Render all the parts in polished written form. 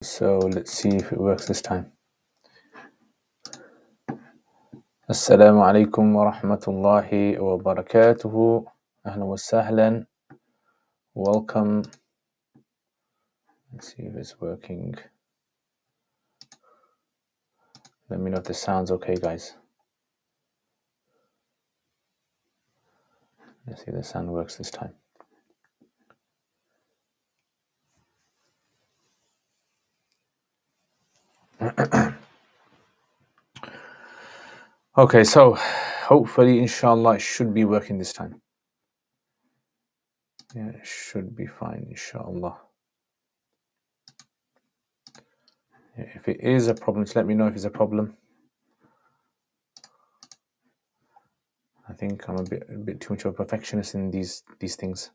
So let's see if it works this time. Assalamu alaikum wa rahmatullahi wa barakatuhu. Ahlan wa sahlan. Welcome. Let's see if it's working. Let me know if this sounds okay, guys. Let's see if the sound works this time. Okay, so hopefully, inshallah, it should be working this time. Yeah, it should be fine, inshallah. Yeah, if it is a problem, just let me know if it's a problem. I think I'm a bit too much of a perfectionist in these things.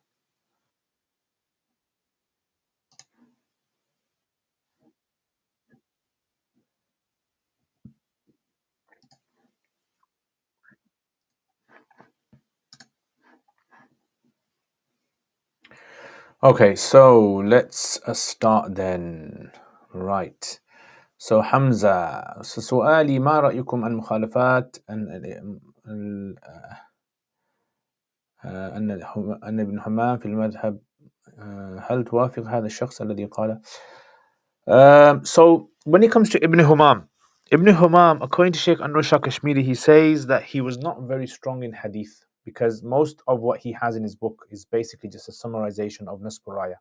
Okay, so let's start then. Right. So Hamza, سؤالي ما رأيكم عن مخالفات أن ابن حمام في المذهب هل توافق هذا الشخص الذي قال So when it comes to Ibn Humam, according to Sheikh Anwar Shah Kashmiri, he says that he was not very strong in hadith because most of what he has in his book is basically just a summarization of Nasb Raya.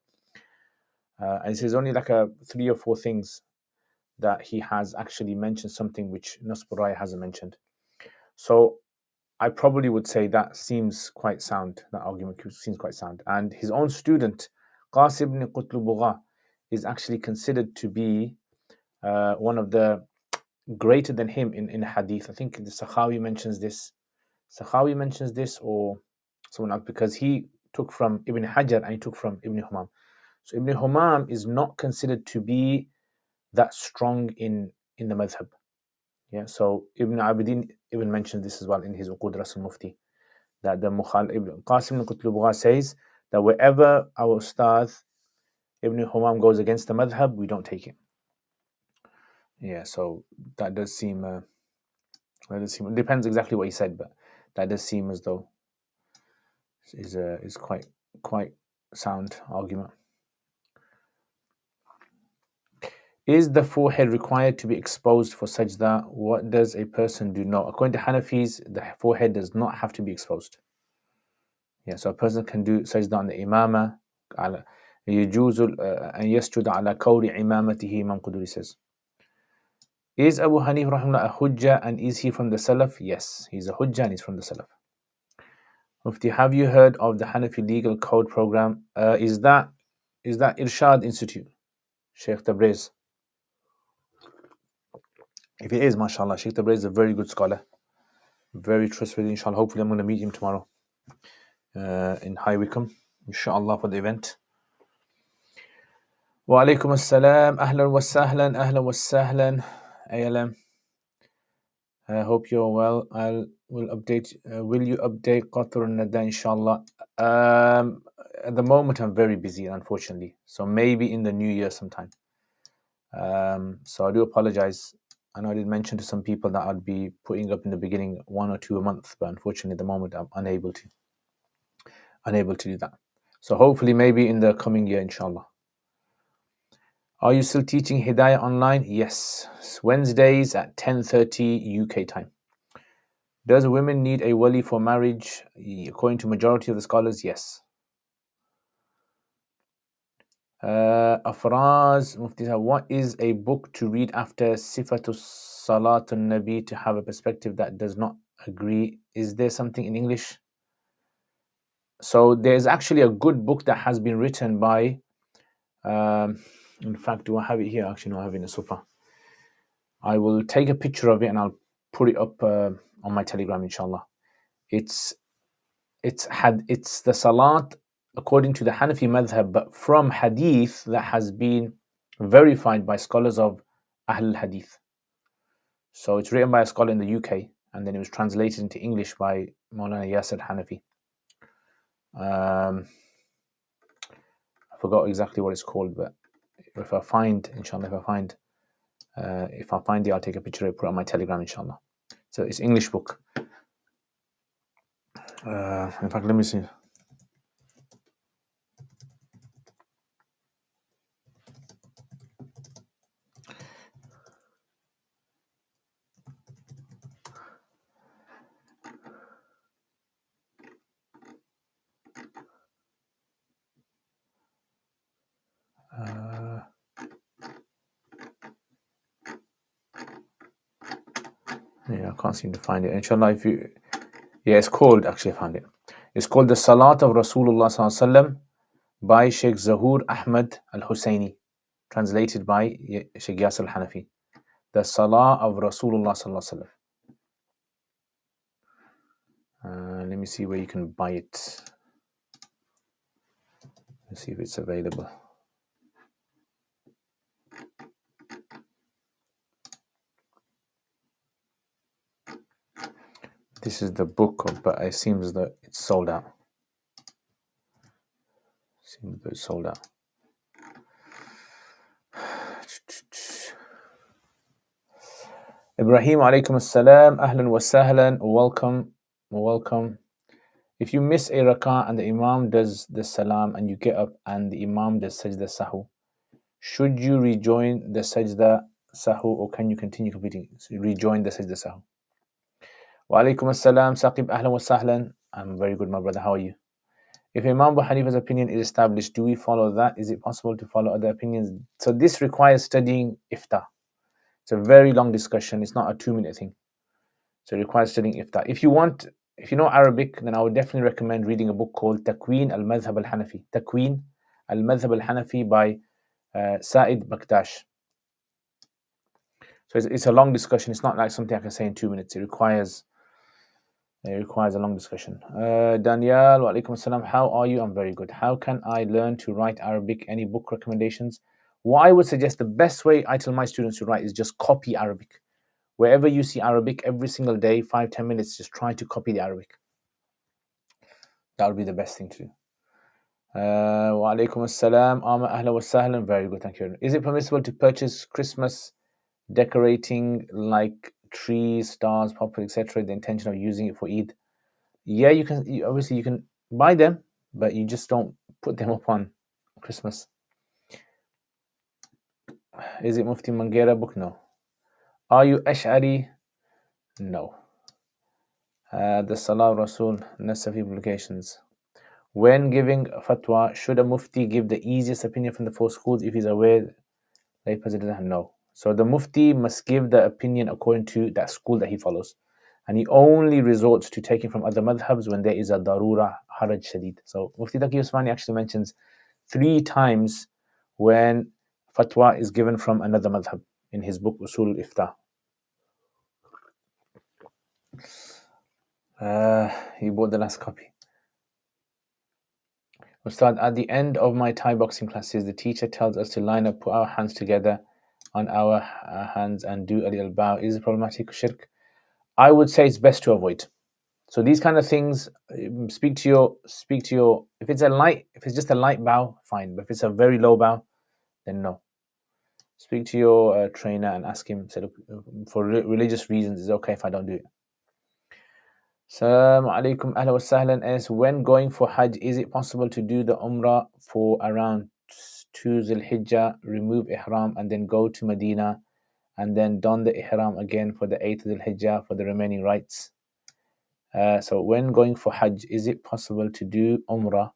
And he says only like 3 or 4 things that he has actually mentioned something which Nasb Raya hasn't mentioned. So I probably would say that seems quite sound. That argument seems quite sound. And his own student, Qasim ibn Qutl is actually considered to be one of the greater than him in hadith. I think the Sakhawi mentions this. Or someone else, because he took from Ibn Hajar and he took from Ibn Humam. So Ibn Humam is not considered to be that strong in the madhab. Yeah, so Ibn Abidin even mentioned this as well in his Uqud Ras al-Mufti, that the Qasim ibn Qutl says that wherever our Ustadh Ibn Humam goes against the madhab, we don't take it. Yeah, so that does seem, it depends exactly what he said, but that does seem as though is quite sound argument. Is the forehead required to be exposed for sajda? What does a person do? No, according to Hanafis, the forehead does not have to be exposed. Yeah, so a person can do sajda on the imama. يجوز أن يسجد على كور إمامته Imam Quduri says. Is Abu Hanif rahimahullah a hujjah and is he from the Salaf? Yes, he's a hujjah and he's from the Salaf. Mufti, have you heard of the Hanafi Legal Code Program? Is that Irshad Institute? Sheikh Tabriz. If it is, mashallah, Sheikh Tabriz is a very good scholar. Very trustworthy, inshallah. Hopefully I'm going to meet him tomorrow in High Wycombe, inshallah, for the event. Wa alaikum assalam. Ahlan wa sahlan. Ahlan wa sahlan. ALM. I hope you're well. Will you update Qatar Nada, inshallah? At the moment, I'm very busy, unfortunately. So maybe in the new year sometime. So I do apologize. I know I did mention to some people that I'd be putting up in the beginning 1 or 2 a month, but unfortunately at the moment I'm unable to do that. So hopefully maybe in the coming year, inshallah. Are you still teaching Hidayah online? Yes. It's Wednesdays at 10:30 UK time. Does women need a wali for marriage? According to majority of the scholars, yes. Afraz Mufti, what is a book to read after Sifatus Salatun Nabi to have a perspective that does not agree? Is there something in English? So there's actually a good book that has been written by, in fact, do I have it here? Actually, no, I have it in the sofa. I will take a picture of it and I'll put it up on my Telegram, inshallah. It's the Salat according to the Hanafi madhab, but from hadith that has been verified by scholars of Ahl Hadith. So it's written by a scholar in the UK, and then it was translated into English by Maulana Yasir Hanafi. I forgot exactly what it's called, but if I find, inshallah, if I find it, I'll take a picture and put it on my Telegram, inshallah. So it's English book. In fact, let me see. Yeah, I can't seem to find it. Inshallah, if you, yeah, it's called, actually I found it. It's called The Salat of Rasulullah Sallallahu Alaihi Wasallam by Sheikh Zahur Ahmad Al-Husayni, translated by Sheikh Yasir Al-Hanafi. The Salah of Rasulullah Sallallahu Alaihi Wasallam. Let me see where you can buy it. Let's see if it's available. This is the book, but it seems that it's sold out. Ibrahim alaykum assalam, ahlan wa sahlan, welcome. If you miss a rak'ah and the imam does the salam and you get up and the imam does sajda sahu, should you rejoin the sajda sahu or can you continue completing? So rejoin the sajda sahu. Wa alaykum assalam, Saqib, ahlan wa sahlan. I'm very good, my brother. How are you? If Imam Abu Hanifa's opinion is established, do we follow that? Is it possible to follow other opinions? So this requires studying ifta. It's a very long discussion. It's not a 2-minute thing. So it requires studying ifta. If you know Arabic, then I would definitely recommend reading a book called Takween al-Madhhab al-Hanafi. Takween al-Madhhab al-Hanafi by Sa'id Baktash. So it's a long discussion. It's not like something I can say in 2 minutes. It requires a long discussion. Daniel, wa alaikum assalam. How are you? I'm very good. How can I learn to write Arabic? Any book recommendations? What I would suggest, the best way I tell my students to write is just copy Arabic. Wherever you see Arabic, every single day, 5-10 minutes, just try to copy the Arabic. That would be the best thing to do. Wa alaikum assalam. Ahla wa sahlan. Very good, thank you. Is it permissible to purchase Christmas decorating like trees, stars, poppers, etc., the intention of using it for Eid? Yeah, you can. Obviously, you can buy them, but you just don't put them up on Christmas. Is it Mufti Mangera book? No. Are you Ash'ari? No. The Salah Rasul Nasafi publications. When giving fatwa, should a Mufti give the easiest opinion from the 4 schools if he's aware lay president? No. So the Mufti must give the opinion according to that school that he follows. And he only resorts to taking from other madhabs when there is a darura haraj shadid. So Mufti Taqi Usmani actually mentions 3 times when fatwa is given from another madhab in his book Usul Ifta. He bought the last copy. Ustad, at the end of my Thai boxing classes, the teacher tells us to line up, put our hands together on our hands and do a little bow. Is it problematic shirk? I would say it's best to avoid. So these kind of things, speak to your. If it's just a light bow, fine. But if it's a very low bow, then no. Speak to your trainer and ask him. Say, look, for religious reasons, it's okay if I don't do it. Assalamu alaikum, ahla wa sahlan. As when going for Hajj, is it possible to do the Umrah for around 2 Zul Hijjah, remove Ihram, and then go to Medina, and then don the Ihram again for the 8th Zul Hijjah for the remaining rites? So when going for Hajj, is it possible to do Umrah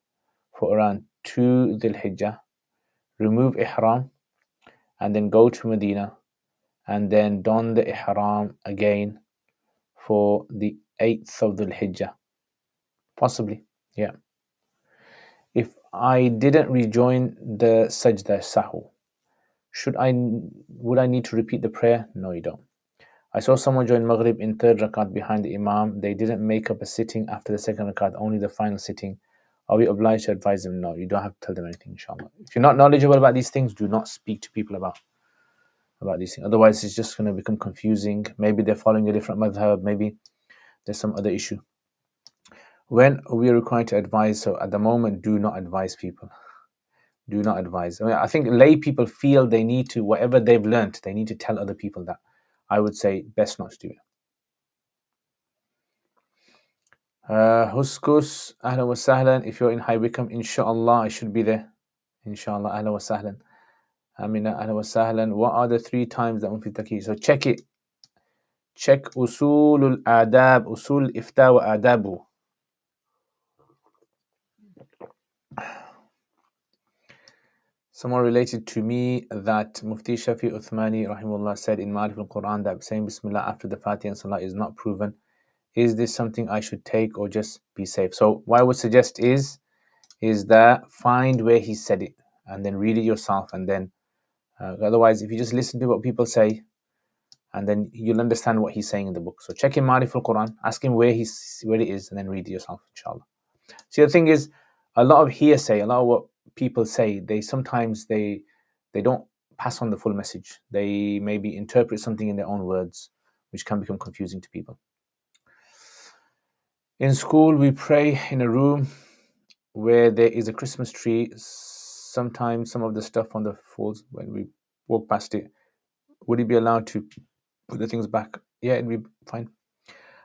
for around 2 Dhul Hijjah, remove Ihram, and then go to Medina, and then don the Ihram again for the 8th of Dhul Hijjah? Possibly, yeah. If I didn't rejoin the Sajda Sahu, would I need to repeat the prayer? No, you don't. I saw someone join Maghrib in 3rd rakat behind the Imam. They didn't make up a sitting after the 2nd rakat, only the final sitting. Are we obliged to advise them? No, you don't have to tell them anything, inshallah. If you're not knowledgeable about these things, do not speak to people about these things. Otherwise, it's just going to become confusing. Maybe they're following a different madhab. Maybe there's some other issue. When we are required to advise, so at the moment, do not advise people. Do not advise. I mean, I think lay people feel they need to, whatever they've learnt, they need to tell other people that. I would say best not to do it. Huskus, ahlan wa sahlan. If you're in High Wycombe, inshallah, I should be there. Inshallah, ahlan wa sahlan. Amina, ahlan wa sahlan. What are the 3 times that Mufti Taki? So check it. Check usulul adab, usul ifta wa adabu. Someone related to me that Mufti Shafi Uthmani rahimullah said in Ma'arif al-Quran that saying Bismillah after the Fatiha and Salah is not proven. Is this something I should take or just be safe? So what I would suggest is that find where he said it and then read it yourself, and then otherwise if you just listen to what people say, and then you'll understand what he's saying in the book. So check in Ma'arif al-Quran, ask him where it is, and then read it yourself, inshallah. See, the thing is, a lot of hearsay, a lot of what people say, they sometimes they don't pass on the full message. They maybe interpret something in their own words, which can become confusing to people. In school, we pray in a room where there is a Christmas tree. Sometimes some of the stuff on the falls when we walk past it. Would it be allowed to put the things back? Yeah, it'd be fine.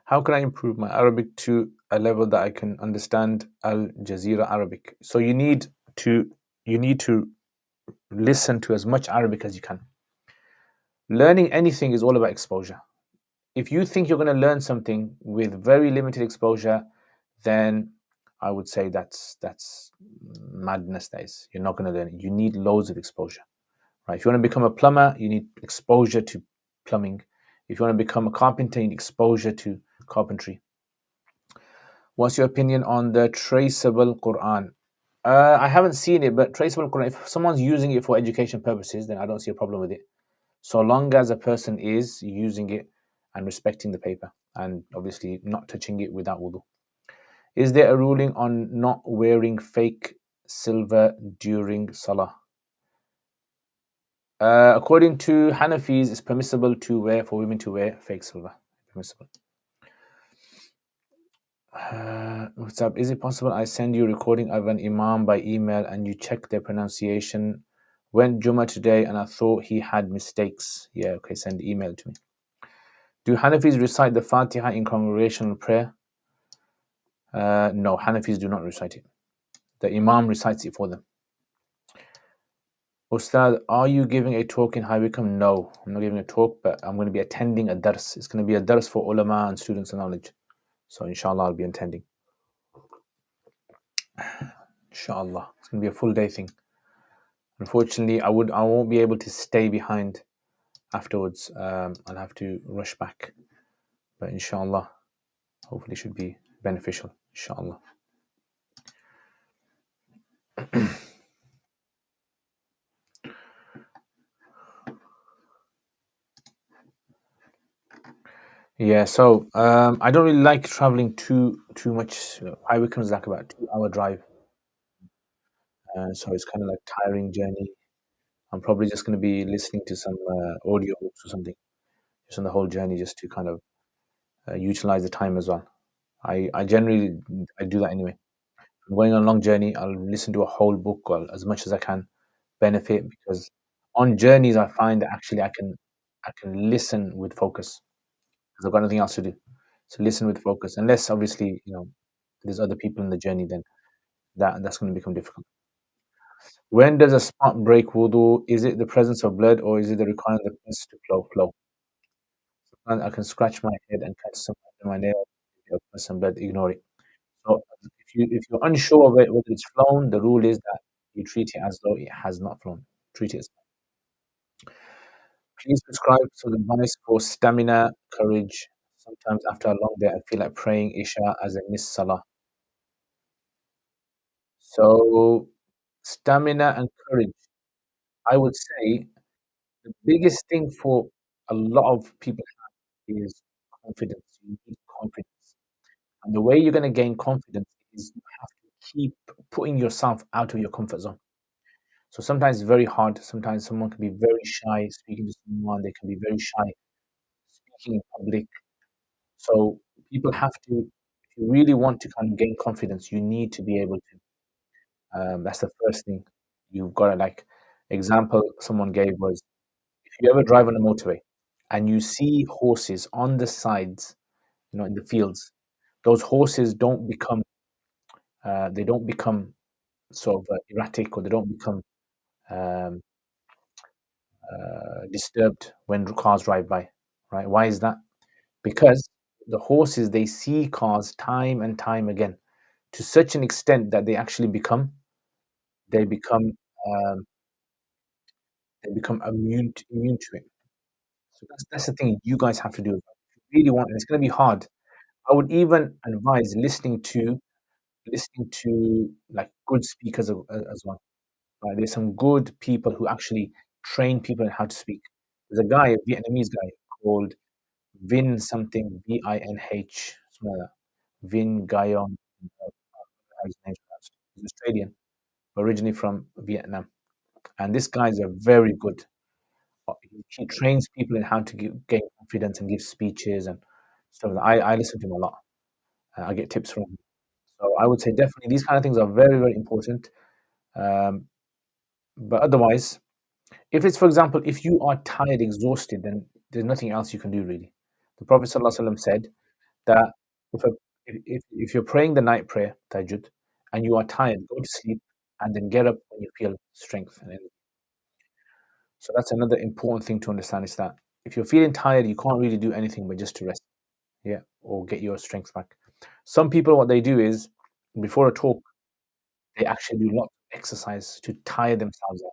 How can I improve my Arabic to a level that I can understand Al Jazeera Arabic? So you need to listen to as much Arabic as you can. Learning anything is all about exposure. If you think you're going to learn something with very limited exposure, then I would say that's madness. That is, you're not going to learn it. You need loads of exposure, right? If you want to become a plumber, you need exposure to plumbing. If you want to become a carpenter, you need exposure to carpentry. What's your opinion on the traceable Quran? I haven't seen it, but traceable Quran, if someone's using it for education purposes, then I don't see a problem with it. So long as a person is using it and respecting the paper and obviously not touching it without wudu. Is there a ruling on not wearing fake silver during Salah? According to Hanafis, it's permissible for women to wear fake silver. Permissible. What's up? Is it possible I send you a recording of an imam by email and you check their pronunciation? Went Jummah today and I thought he had mistakes. Yeah, okay, send the email to me. Do Hanafis recite the Fatiha in congregational prayer? No, Hanafis do not recite it. The imam recites it for them. Ustad, are you giving a talk in High Wycombe? No, I'm not giving a talk, but I'm going to be attending a dars. It's going to be a dars for ulama and students of knowledge. So inshallah, I'll be attending. Inshallah, it's going to be a full day thing. Unfortunately, I won't be able to stay behind afterwards. I'll have to rush back. But inshallah, hopefully it should be beneficial. Inshallah. Yeah, so I don't really like traveling too much. High Wycombe is like about a 2-hour drive, so it's kind of like tiring journey. I'm probably just going to be listening to some audio books or something, just on the whole journey, just to kind of utilize the time as well. I generally I do that anyway. I'm going on a long journey. I'll listen to a whole book or as much as I can, benefit, because on journeys I find that actually I can listen with focus because I've got nothing else to do. So listen with focus, unless obviously there's other people in the journey, then that's going to become difficult. When does a spot break wudu? Is it the presence of blood or is it the requirement of the to flow? And I can scratch my head and catch some in my nail. Some blood, ignore it. So if you're unsure of whether it's flown, the rule is that you treat it as though it has not flown. Treat it as please prescribe some advice for stamina, courage. Sometimes after a long day, I feel like praying Isha as a missed Salah. So stamina and courage, I would say the biggest thing for a lot of people is confidence. You need confidence. And the way you're going to gain confidence is you have to keep putting yourself out of your comfort zone. So sometimes it's very hard. Sometimes someone can be very shy speaking to someone. They can be very shy speaking in public. So people have to, if you really want to kind of gain confidence, you need to be able to. That's the first thing. You've got to like example someone gave was if you ever drive on a motorway and you see horses on the sides, in the fields, those horses don't become they don't become sort of erratic, or they don't become um, disturbed when cars drive by, right? Why is that? Because the horses, they see cars time and time again to such an extent that they become um, immune to it. So that's the thing you guys have to do. If you really want, and it's going to be hard. I would even advise listening to like good speakers as well. Right? There's some good people who actually train people in how to speak. There's a guy, a Vietnamese guy called Vin something, Vinh, something like that. Vin Guyon, how his name's pronounced. He's Australian, originally from Vietnam, and this guy is a very good. He trains people in how to gain confidence and give speeches and stuff. I listen to him a lot. I get tips from him. So I would say definitely these kind of things are very, very important. Um, but otherwise, if it's, for example, if you are tired, exhausted, then there's nothing else you can do really. The Prophet ﷺ said that if, a, if you're praying the night prayer, tahajjud, and you are tired, go to sleep and then get up when you feel strength. So that's another important thing to understand, is that if you're feeling tired, you can't really do anything but just to rest, yeah, or get your strength back. Some people, what they do is before a talk, they actually do lots of exercise to tire themselves out.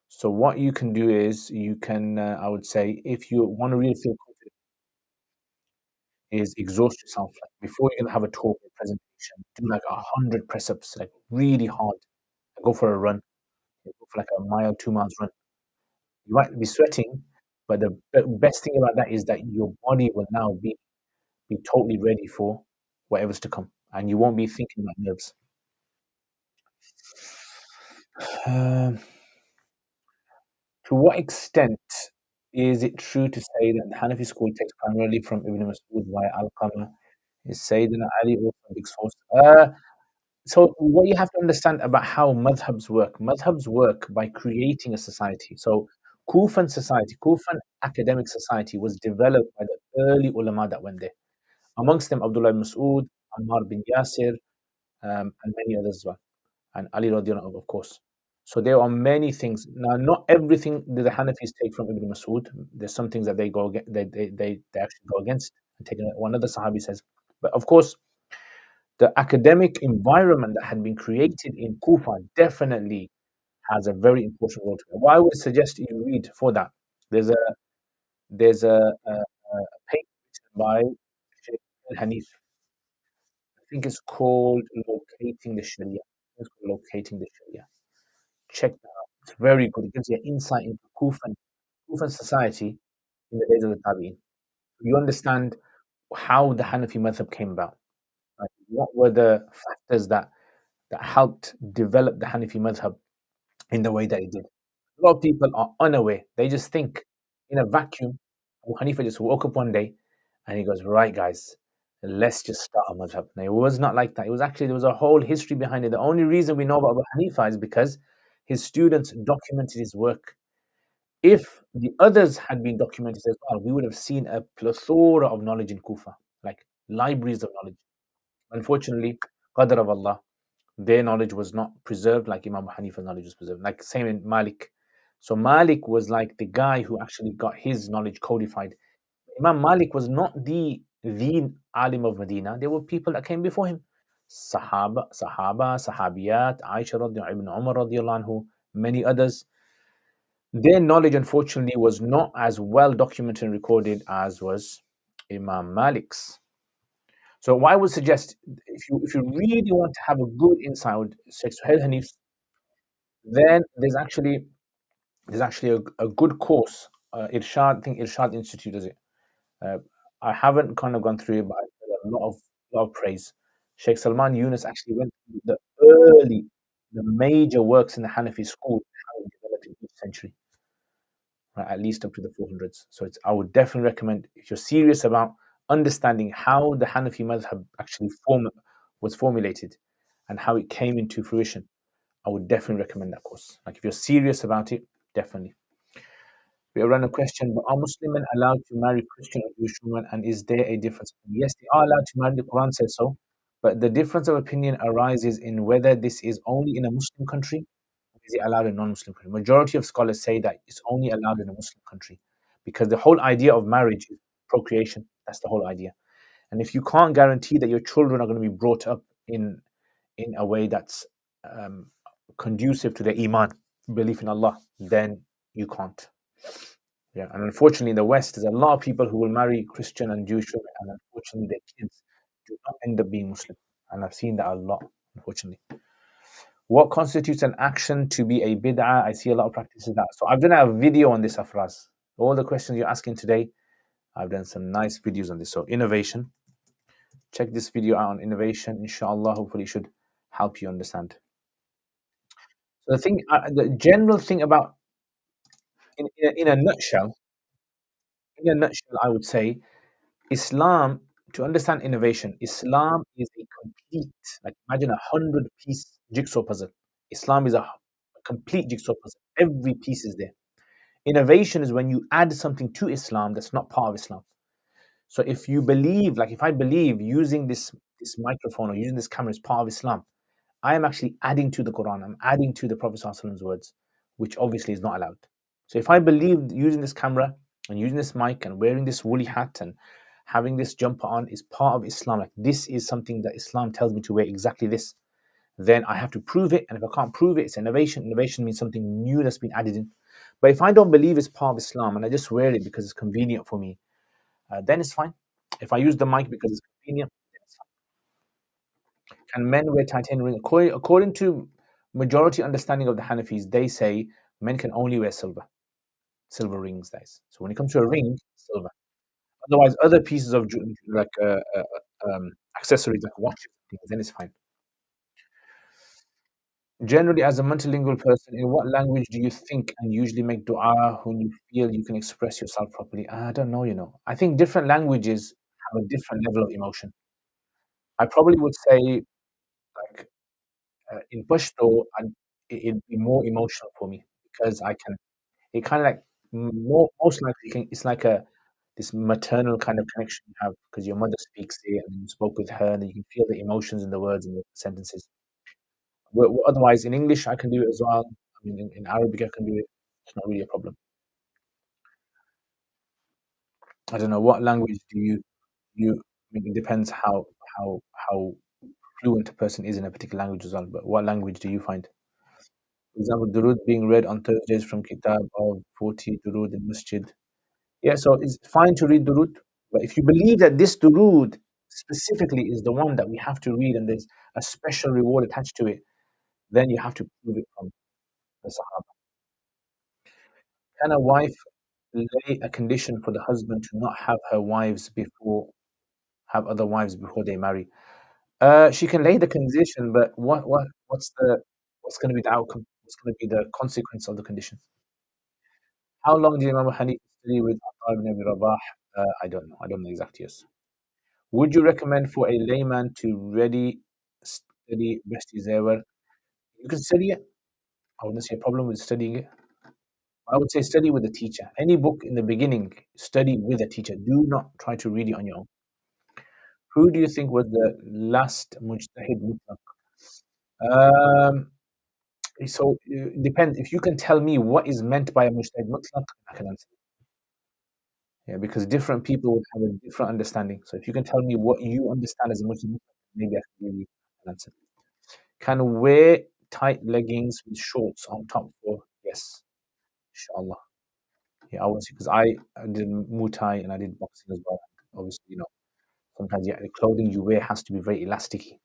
So what you can do is you can, I would say, if you want to really feel confident, is exhaust yourself. Like before you're gonna have a talk or presentation, do like 100 press-ups, like really hard. Go for a run. Go for like a mile, 2 miles run. You might be sweating, but the best thing about that is that your body will now be totally ready for whatever's to come, and you won't be thinking about nerves. Um, to what extent is it true to say that the Hanafi school takes primarily from Ibn Mas'ud via Al-Qama? Is Sayyidina Ali also a big source? So what you have to understand about how madhabs work by creating a society. So Kufan academic society was developed by the early ulama that went there. Amongst them, Abdullah ibn Mas'ud, Ammar bin Yasir, and many others as well, and Ali radiallahu anhu, of course. So there are many things. Now, not everything that the Hanafis take from Ibn Mas'ud. There's some things that they go they actually go against and take one other Sahabi says. But of course, the academic environment that had been created in Kufa definitely has a very important role to play. What I would suggest you read for that, there's a paper written by Sheikh Hanif. I think it's called Locating the Sharia. It's called Locating the Sharia. Check that out. It's very good. It gives you an insight into Kufan society in the days of the Tabi'in. You understand how the Hanafi madhab came about. Like what were the factors that helped develop the Hanafi madhab in the way that it did. A lot of people are unaware. They just think in a vacuum. Abu Hanifa just woke up one day and he goes, right, guys, let's just start a madhab. Now, it was not like that. It was actually, there was a whole history behind it. The only reason we know about Abu Hanifa is because his students documented his work. If the others had been documented as well, we would have seen a plethora of knowledge in Kufa, like libraries of knowledge. Unfortunately, Qadr of Allah, their knowledge was not preserved like Imam Hanifa's knowledge was preserved. Like same in Malik. So Malik was like the guy who actually got his knowledge codified. Imam Malik was not the alim of Medina. There were people that came before him. Sahabiyat, Aisha radiallahu Ibn Umar radiallahu anhu, many others. Their knowledge, unfortunately, was not as well documented and recorded as was Imam Malik's. So what I would suggest, if you really want to have a good insight with Sheikh Suhail Hanif, then there's actually a good course. Irshad, I think Irshad Institute does it. Uh, I haven't kind of gone through it, but I get a lot of praise. Sheikh Salman Yunus actually went through the major works in the Hanafi school, how it developed in each century, right, at least up to the 400s. So I would definitely recommend, if you're serious about understanding how the Hanafi madhab actually was formulated and how it came into fruition, I would definitely recommend that course. Like if you're serious about it, definitely. We run a question, but are Muslim men allowed to marry Christian or Jewish women, and is there a difference? Yes, they are allowed to marry. The Quran says so, but the difference of opinion arises in whether this is only in a Muslim country or is it allowed in a non-Muslim country. Majority of scholars say that it's only allowed in a Muslim country because the whole idea of marriage is procreation. That's the whole idea. And if you can't guarantee that your children are going to be brought up in a way that's um, conducive to their iman, belief in Allah, then you can't. Yeah, and unfortunately, in the West, there's a lot of people who will marry Christian and Jewish women, and unfortunately, their kids do not end up being Muslim. And I've seen that a lot, unfortunately. What constitutes an action to be a bid'ah? I see a lot of practices that. So I've done a video on this, Afraz. All the questions you're asking today, I've done some nice videos on this. So innovation. Check this video out on innovation. Inshallah, hopefully, it should help you understand. So the general thing about, in a nutshell, I would say Islam, to understand innovation, Islam is a complete, like imagine 100-piece jigsaw puzzle. Islam is a complete jigsaw puzzle. Every piece is there. Innovation is when you add something to Islam that's not part of Islam. So if you believe, like if I believe using this microphone or using this camera is part of Islam, I am actually adding to the Quran. I'm adding to the Prophet ﷺ's words, which obviously is not allowed. So if I believe using this camera and using this mic and wearing this woolly hat and having this jumper on is part of Islam, like this is something that Islam tells me to wear exactly this, then I have to prove it. And if I can't prove it, it's innovation. Innovation means something new that's been added in. But if I don't believe it's part of Islam and I just wear it because it's convenient for me, then it's fine. If I use the mic because it's convenient, then it's fine. Can men wear titanium rings? According to majority understanding of the Hanafis, they say men can only wear silver rings. That is. So when it comes to a ring, silver. Otherwise, other pieces of like accessories like watches, then it's fine. Generally, as a multilingual person, in what language do you think and usually make dua when you feel you can express yourself properly? I don't know, I think different languages have a different level of emotion. I probably would say, like, in Pashto, it'd be more emotional for me because it kind of like, most likely, it's like this maternal kind of connection you have because your mother speaks it and you spoke with her and you can feel the emotions in the words and the sentences. Otherwise, in English, I can do it as well. I mean, in Arabic, I can do it. It's not really a problem. I don't know what language do you. I mean, it depends how fluent a person is in a particular language as well. But what language do you find? For example, Durud being read on Thursdays from Kitab of 40 Durud in Masjid. Yeah, so it's fine to read Durud, but if you believe that this Durud specifically is the one that we have to read and there's a special reward attached to it, then you have to prove it from the Sahaba. Can a wife lay a condition for the husband to not have other wives before they marry? She can lay the condition, but what's going to be the outcome? What's going to be the consequence of the condition? How long did Imam Hanifa study with Atta ibn Abi Rabah? I don't know. I don't know exactly. Yes. Would you recommend for a layman to study Besti Zewer? You can study it. I wouldn't see a problem with studying it. I would say study with a teacher. Any book in the beginning, study with a teacher. Do not try to read it on your own. Who do you think was the last mujtahid mutlaq? Um, so it depends. If you can tell me what is meant by a mujtahid mutlaq, I can answer. Yeah, because different people would have a different understanding. So if you can tell me what you understand as a mujtahid mutlaq, maybe I can give you an answer. Can wear tight leggings with shorts on top for? Yes, inshallah. Yeah, I was because I did Muay Thai and I did boxing as well. Obviously, sometimes the clothing you wear has to be very elasticy.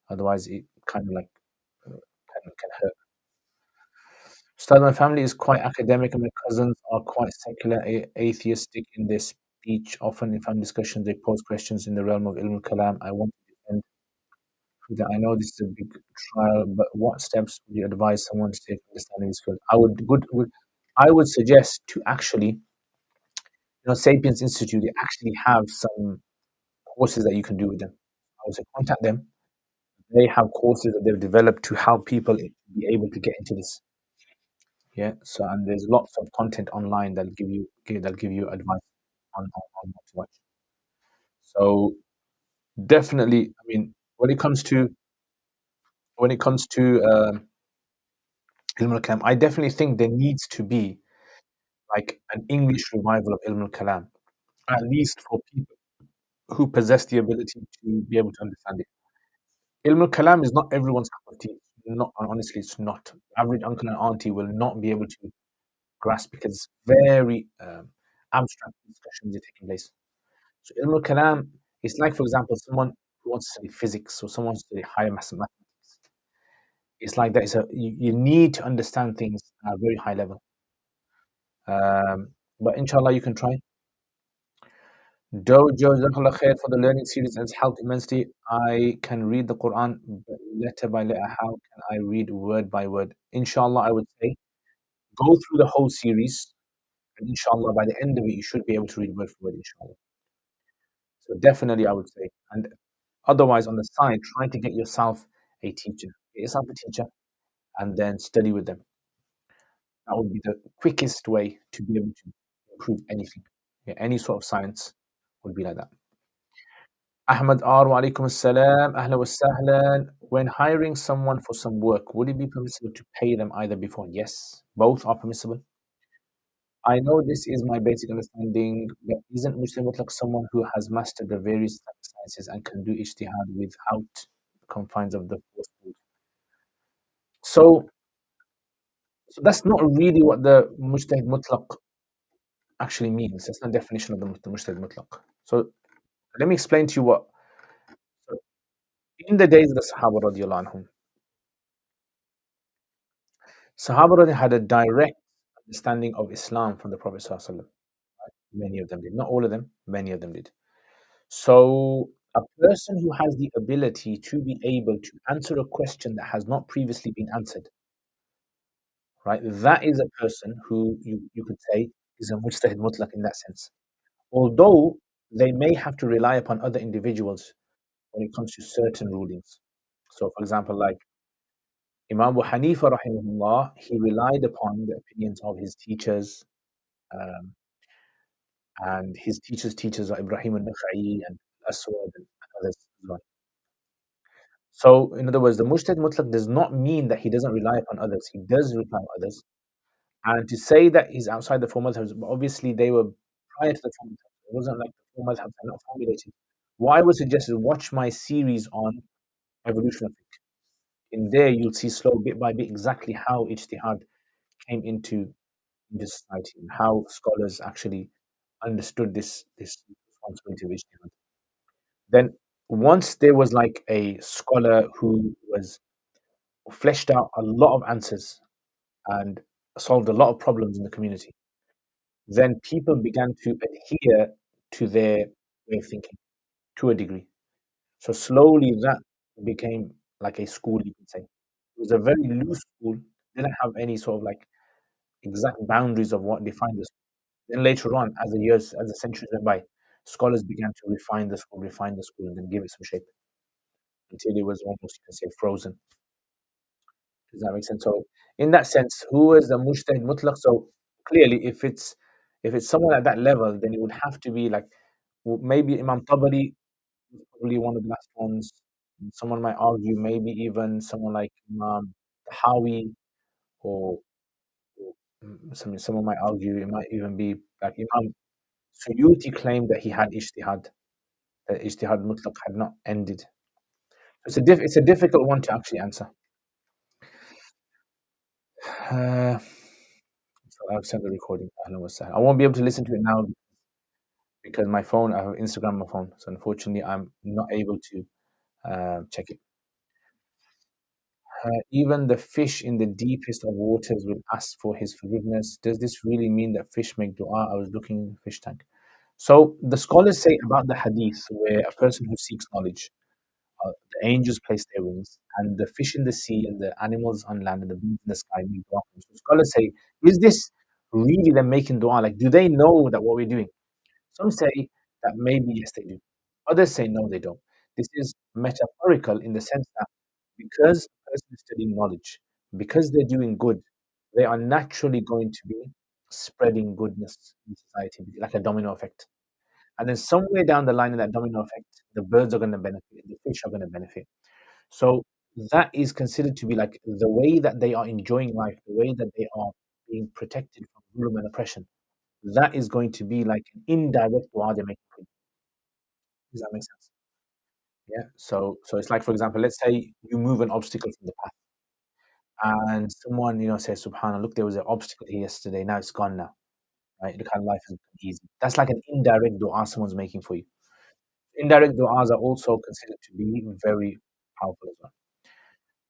Otherwise, it kind of like can hurt. So my family is quite academic and my cousins are quite secular, atheistic in their speech. Often in family discussions, they pose questions in the realm of ilm kalam. I want to defend that. I know this is a big trial, but what steps would you advise someone to take understanding this field? I would suggest to actually, Sapiens Institute, they actually have some courses that you can do with them. I would say contact them. They have courses that they've developed to help people be able to get into this. Yeah. So and there's lots of content online that'll give you advice on what to watch. So definitely, I mean, when it comes to Ilm al-Kalam, I definitely think there needs to be like an English revival of Ilm al-Kalam, at least for people who possess the ability to be able to understand it. Ilm al-Kalam is not everyone's cup of tea. Not honestly, it's not. Average uncle and auntie will not be able to grasp because it's very abstract discussions are taking place. So Ilm al-Kalam is like, for example, someone who wants to study physics or someone wants to study higher mathematics. It's like that. You need to understand things at a very high level. But inshallah, you can try. Dojo, Jazakallah khair for the learning series and it's helped immensely. I can read the Quran letter by letter. How can I read word by word? Inshallah, I would say go through the whole series, and inshallah, by the end of it, you should be able to read word for word, inshallah. So definitely, I would say. And otherwise, on the side, try to get yourself a teacher. Get yourself a teacher, and then study with them. That would be the quickest way to be able to improve anything. Yeah, any sort of science would be like that. Ahmad R. Wa alaikum assalam. Ahla wa sahlan. When hiring someone for some work, would it be permissible to pay them either before? Yes, both are permissible. I know this is my basic understanding, but isn't Muslim mutlaq someone who has mastered the various sciences and can do ijtihad without confines of the four schools? So, so that's not really what the mujtahid mutlaq actually means. That's not the definition of the mujtahid mutlaq. So let me explain to you what. So in the days of the Sahaba radiallahu anhum, Sahaba had a direct understanding of Islam from the Prophet sallallahu alaihi wasallam. Many of them did, not all of them. Many of them did. So a person who has the ability to be able to answer a question that has not previously been answered, right? That is a person who you could say is a mujtahid mutlaq in that sense. Although they may have to rely upon other individuals when it comes to certain rulings. So, for example, like Imam Abu Hanifa, rahimahullah, he relied upon the opinions of his teachers, um, and his teachers are Ibrahim al-Nakhai and Aswad and others as well. So, in other words, the mujtahid mutlaq does not mean that he doesn't rely upon others. He does rely on others. And to say that he's outside the four madhabs, obviously they were prior to the four madhabs. It wasn't like the four madhabs are not formulated. What I would suggest is watch my series on evolution of fiqh. In there, you'll see slow bit by bit exactly how ijtihad came into society and how scholars actually understood this responsibility of ijtihad. Then once there was like a scholar who was fleshed out a lot of answers and solved a lot of problems in the community, then people began to adhere to their way of thinking to a degree. So slowly that became like a school, you could say. It was a very loose school, didn't have any sort of like exact boundaries of what defined the school. Then later on, as the centuries went by, scholars began to refine the school, and then give it some shape until it was almost, you can say, frozen. Does that make sense? So in that sense, who is the mujtahid mutlaq? So clearly, if it's someone at that level, then it would have to be like maybe Imam Tabari was probably one of the last ones. Someone might argue maybe even someone like Imam Tahawi or someone might argue it might even be like Imam Suyuti claimed that he had ijtihad, that ijtihad mutlaq had not ended. It's a difficult one to actually answer. Uh, so I've sent the recording. Ahlan wa sahlan. I won't be able to listen to it now because my phone, I have Instagram on my phone. So unfortunately, I'm not able to check it. Even the fish in the deepest of waters will ask for his forgiveness. Does this really mean that fish make dua? I was looking in the fish tank. So the scholars say about the hadith where a person who seeks knowledge, the angels place their wings, and the fish in the sea and the animals on land and the birds in the sky make dua. So scholars say, is this really them making dua? Like, do they know that what we're doing? Some say that maybe yes they do. Others say no they don't. This is metaphorical in the sense that because a person is studying knowledge, because they're doing good, they are naturally going to be spreading goodness in society, like a domino effect. And then somewhere down the line in that domino effect, the birds are going to benefit, the fish are going to benefit. So that is considered to be like the way that they are enjoying life, the way that they are being protected from zulm and oppression. That is going to be like an indirect dua they make for you. Does that make sense? Yeah. So it's like, for example, let's say you move an obstacle from the path, and someone says, "Subhanallah, look, there was an obstacle here yesterday. Now it's gone now. Right? Look how life has become easy." That's like an indirect dua someone's making for you. Indirect du'as are also considered to be very powerful as well.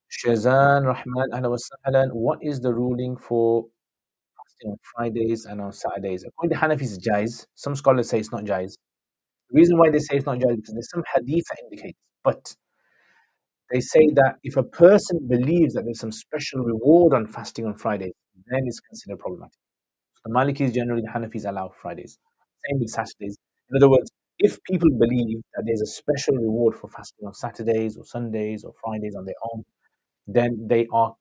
Shazan Rahman, ahlan wa sahlan. What is the ruling for fasting on Fridays and on Saturdays? According to Hanafis, it's jais. Some scholars say it's not jais. The reason why they say it's not jais is because there's some hadith that indicates, but they say that if a person believes that there's some special reward on fasting on Fridays, then it's considered problematic. The Malikis generally, the Hanafis allow Fridays. Same with Saturdays. In other words, if people believe that there's a special reward for fasting on Saturdays or Sundays or Fridays on their own, then they are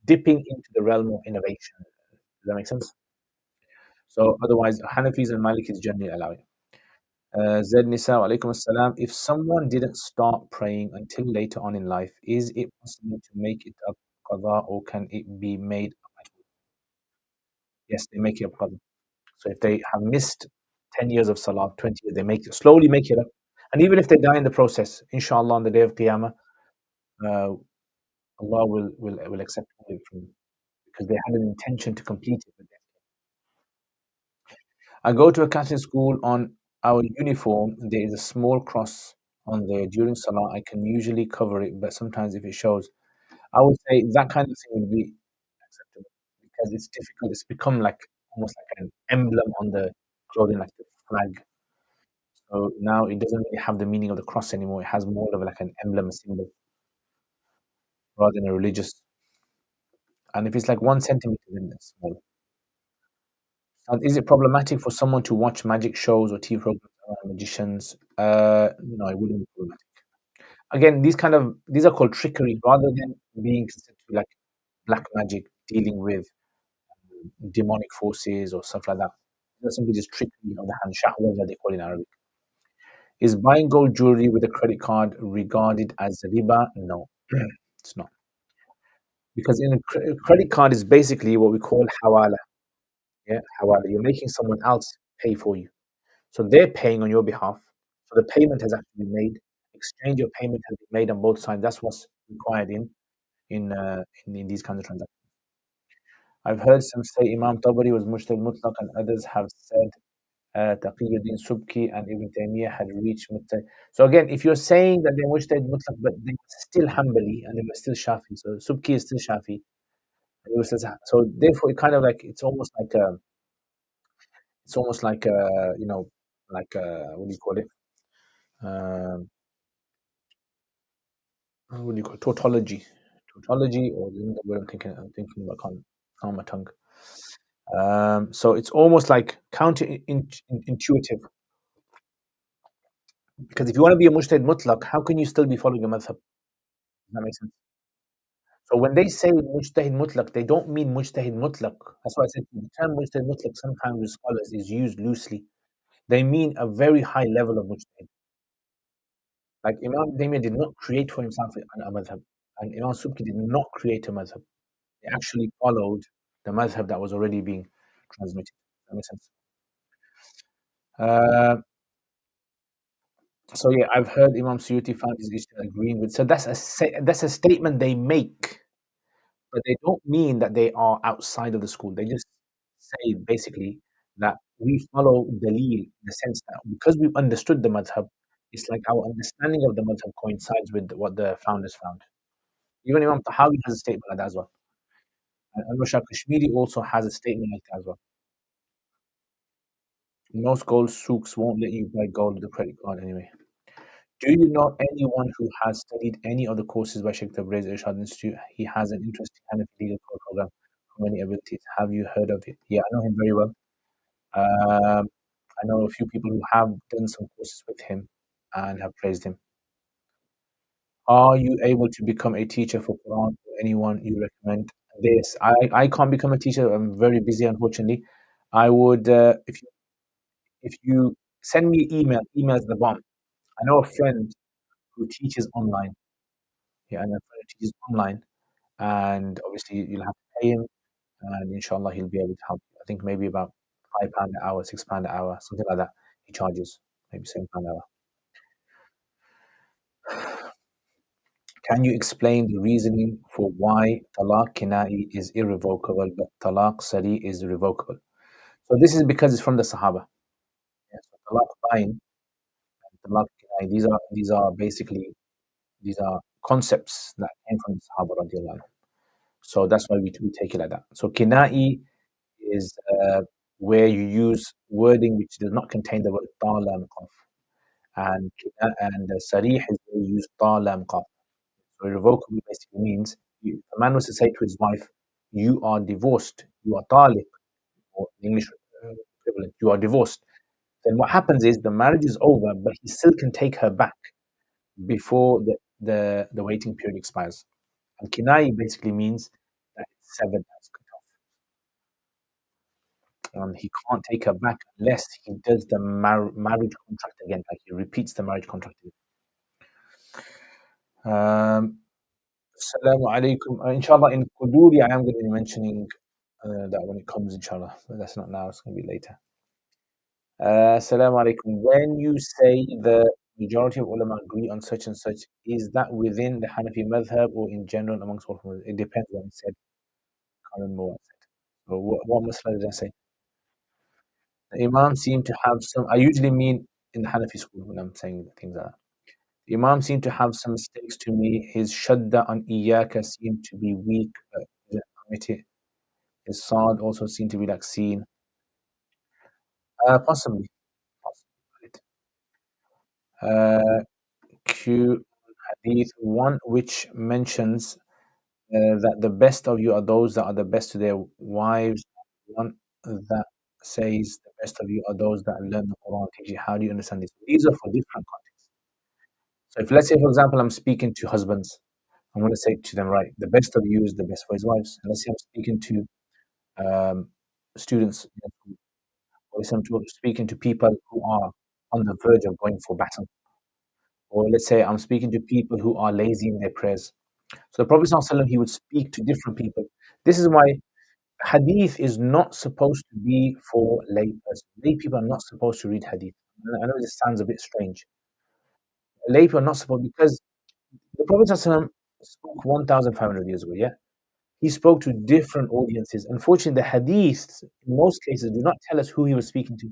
dipping into the realm of innovation. Does that make sense? So otherwise, Hanafis and Malikis generally allow it. Zaid Nisa, alaikum assalam. If someone didn't start praying until later on in life, is it possible to make it up qadha or can it be made up? Yes, they make it up qadha. So if they have missed 10 years of salah, 20 years, they slowly make it up. And even if they die in the process, inshallah, on the day of Qiyamah, uh, Allah will accept it from them because they had an intention to complete it. I go to a Catholic school. On our uniform, there is a small cross on there. During salah, I can usually cover it, but sometimes if it shows, I would say that kind of thing would be acceptable because it's difficult. It's become like almost like an emblem on the clothing, like the flag. So now it doesn't really have the meaning of the cross anymore. It has more of like an emblem, a symbol, rather than a religious. And if it's like 1 centimeter, then it's small. And is it problematic for someone to watch magic shows or TV programs around magicians? No, it wouldn't be problematic. Again, these are called trickery rather than being considered to be like black magic, dealing with demonic forces or stuff like that. That's simply just trickery of the hand, shahwa, that they call it in Arabic. Is buying gold jewelry with a credit card regarded as riba? No, it's not. Because in a credit card is basically what we call hawala. Yeah, hawala. You're making someone else pay for you. So they're paying on your behalf. So the payment has actually been made. Exchange of payment has been made on both sides. That's what's required in these kinds of transactions. I've heard some say Imam Tabari was Mujtahid Mutlaq, and others have said Taqiyuddin Subki and Ibn Taymiyyah had reached Mujtahid. So again, if you're saying that they're Mujtahid Mutlaq, but they were still Hanbali and they were still Shafi, so Subki is still Shafi, and he was still, so therefore it kind of like it's almost like like what do you call it? Um, what do you call it? Tautology, or the word I'm thinking about on my tongue. So it's almost like counterintuitive because if you want to be a mujtahid mutlaq, how can you still be following a madhab? Does that make sense? So when they say mujtahid mutlaq, they don't mean mujtahid mutlaq. That's why I said the term mujtahid mutlaq sometimes with scholars is used loosely. They mean a very high level of mujtahid. Like Imam Taymiyyah did not create for himself a madhab, and Imam Subki did not create a madhab. They actually followed the madhab that was already being transmitted. That makes sense. Uh, so yeah, I've heard Imam Suyuti found his ijtihad agreeing with. So that's a statement they make, but they don't mean that they are outside of the school. They just say basically that we follow Dalil in the sense that because we've understood the madhab, it's like our understanding of the madhab coincides with what the founders found. Even Imam Tahawi has a statement like that as well. And Anwar Shah Kashmiri also has a statement like that as well. Most gold souks won't let you buy gold with a credit card anyway. Do you know anyone who has studied any of the courses by Sheikh Tabriz Irshad Institute? He has an interesting kind of legal code program for many abilities. Have you heard of it? Yeah, I know him very well. I know a few people who have done some courses with him and have praised him. Are you able to become a teacher for Quran for anyone you recommend? This I can't become a teacher. I'm very busy, unfortunately. I would if you send me email. Email's the bomb. I know a friend who teaches online. Yeah, and a friend who teaches online, and obviously you'll have to pay him, and inshallah he'll be able to help you. I think maybe about £5 an hour, £6 an hour, something like that. He charges maybe £7 an hour. Can you explain the reasoning for why talaq kinai is irrevocable, but talaq sari is revocable? So this is because it's from the Sahaba. Yeah, so talaq bain, talaq kinai, these are basically these are concepts that came from the Sahaba radiallahu anhu. So that's why we take it like that. So kinai is where you use wording which does not contain the word ta lam qaf, and sarih is where you use ta lam qaf. So irrevocable basically means a man was to say to his wife, "You are divorced. You are taliq," or in English equivalent, "You are divorced." Then what happens is the marriage is over, but he still can take her back before the waiting period expires. And kinai basically means that it's severed, that's cut off. He can't take her back unless he does the marriage contract again, like he repeats the marriage contract again. Assalamu alaikum. Inshallah, in Quduri, I am going to be mentioning that when it comes, inshallah. But that's not now, it's going to be later. Assalamu alaikum. When you say the majority of ulama agree on such and such, is that within the Hanafi madhab or in general amongst all? It depends what I said. Can't remember what I said. So what masala did I say? The Imam seem to have some, I usually mean in the Hanafi school when I'm saying things like that. The Imam seemed to have some mistakes to me. His shadda on iyaka seemed to be weak, but he didn't commit it. His Saad also seemed to be like seen. Possibly. Possibly. Uh, Q Hadith 1, which mentions that the best of you are those that are the best to their wives. One that says the best of you are those that learn the Quran. Teach you. How do you understand this? These are for different contexts. So if let's say, for example, I'm speaking to husbands, I'm going to say to them, right, the best of you is the best for his wives. And let's say I'm speaking to students, or let's say I'm speaking to people who are on the verge of going for battle, or let's say I'm speaking to people who are lazy in their prayers. So the Prophet ﷺ, he would speak to different people. This is why hadith is not supposed to be for lay persons. Lay people are not supposed to read hadith. I know this sounds a bit strange. Lay people are not supposed, because the Prophet ﷺ spoke 1,500 years ago, yeah? He spoke to different audiences. Unfortunately, the hadiths, in most cases, do not tell us who he was speaking to.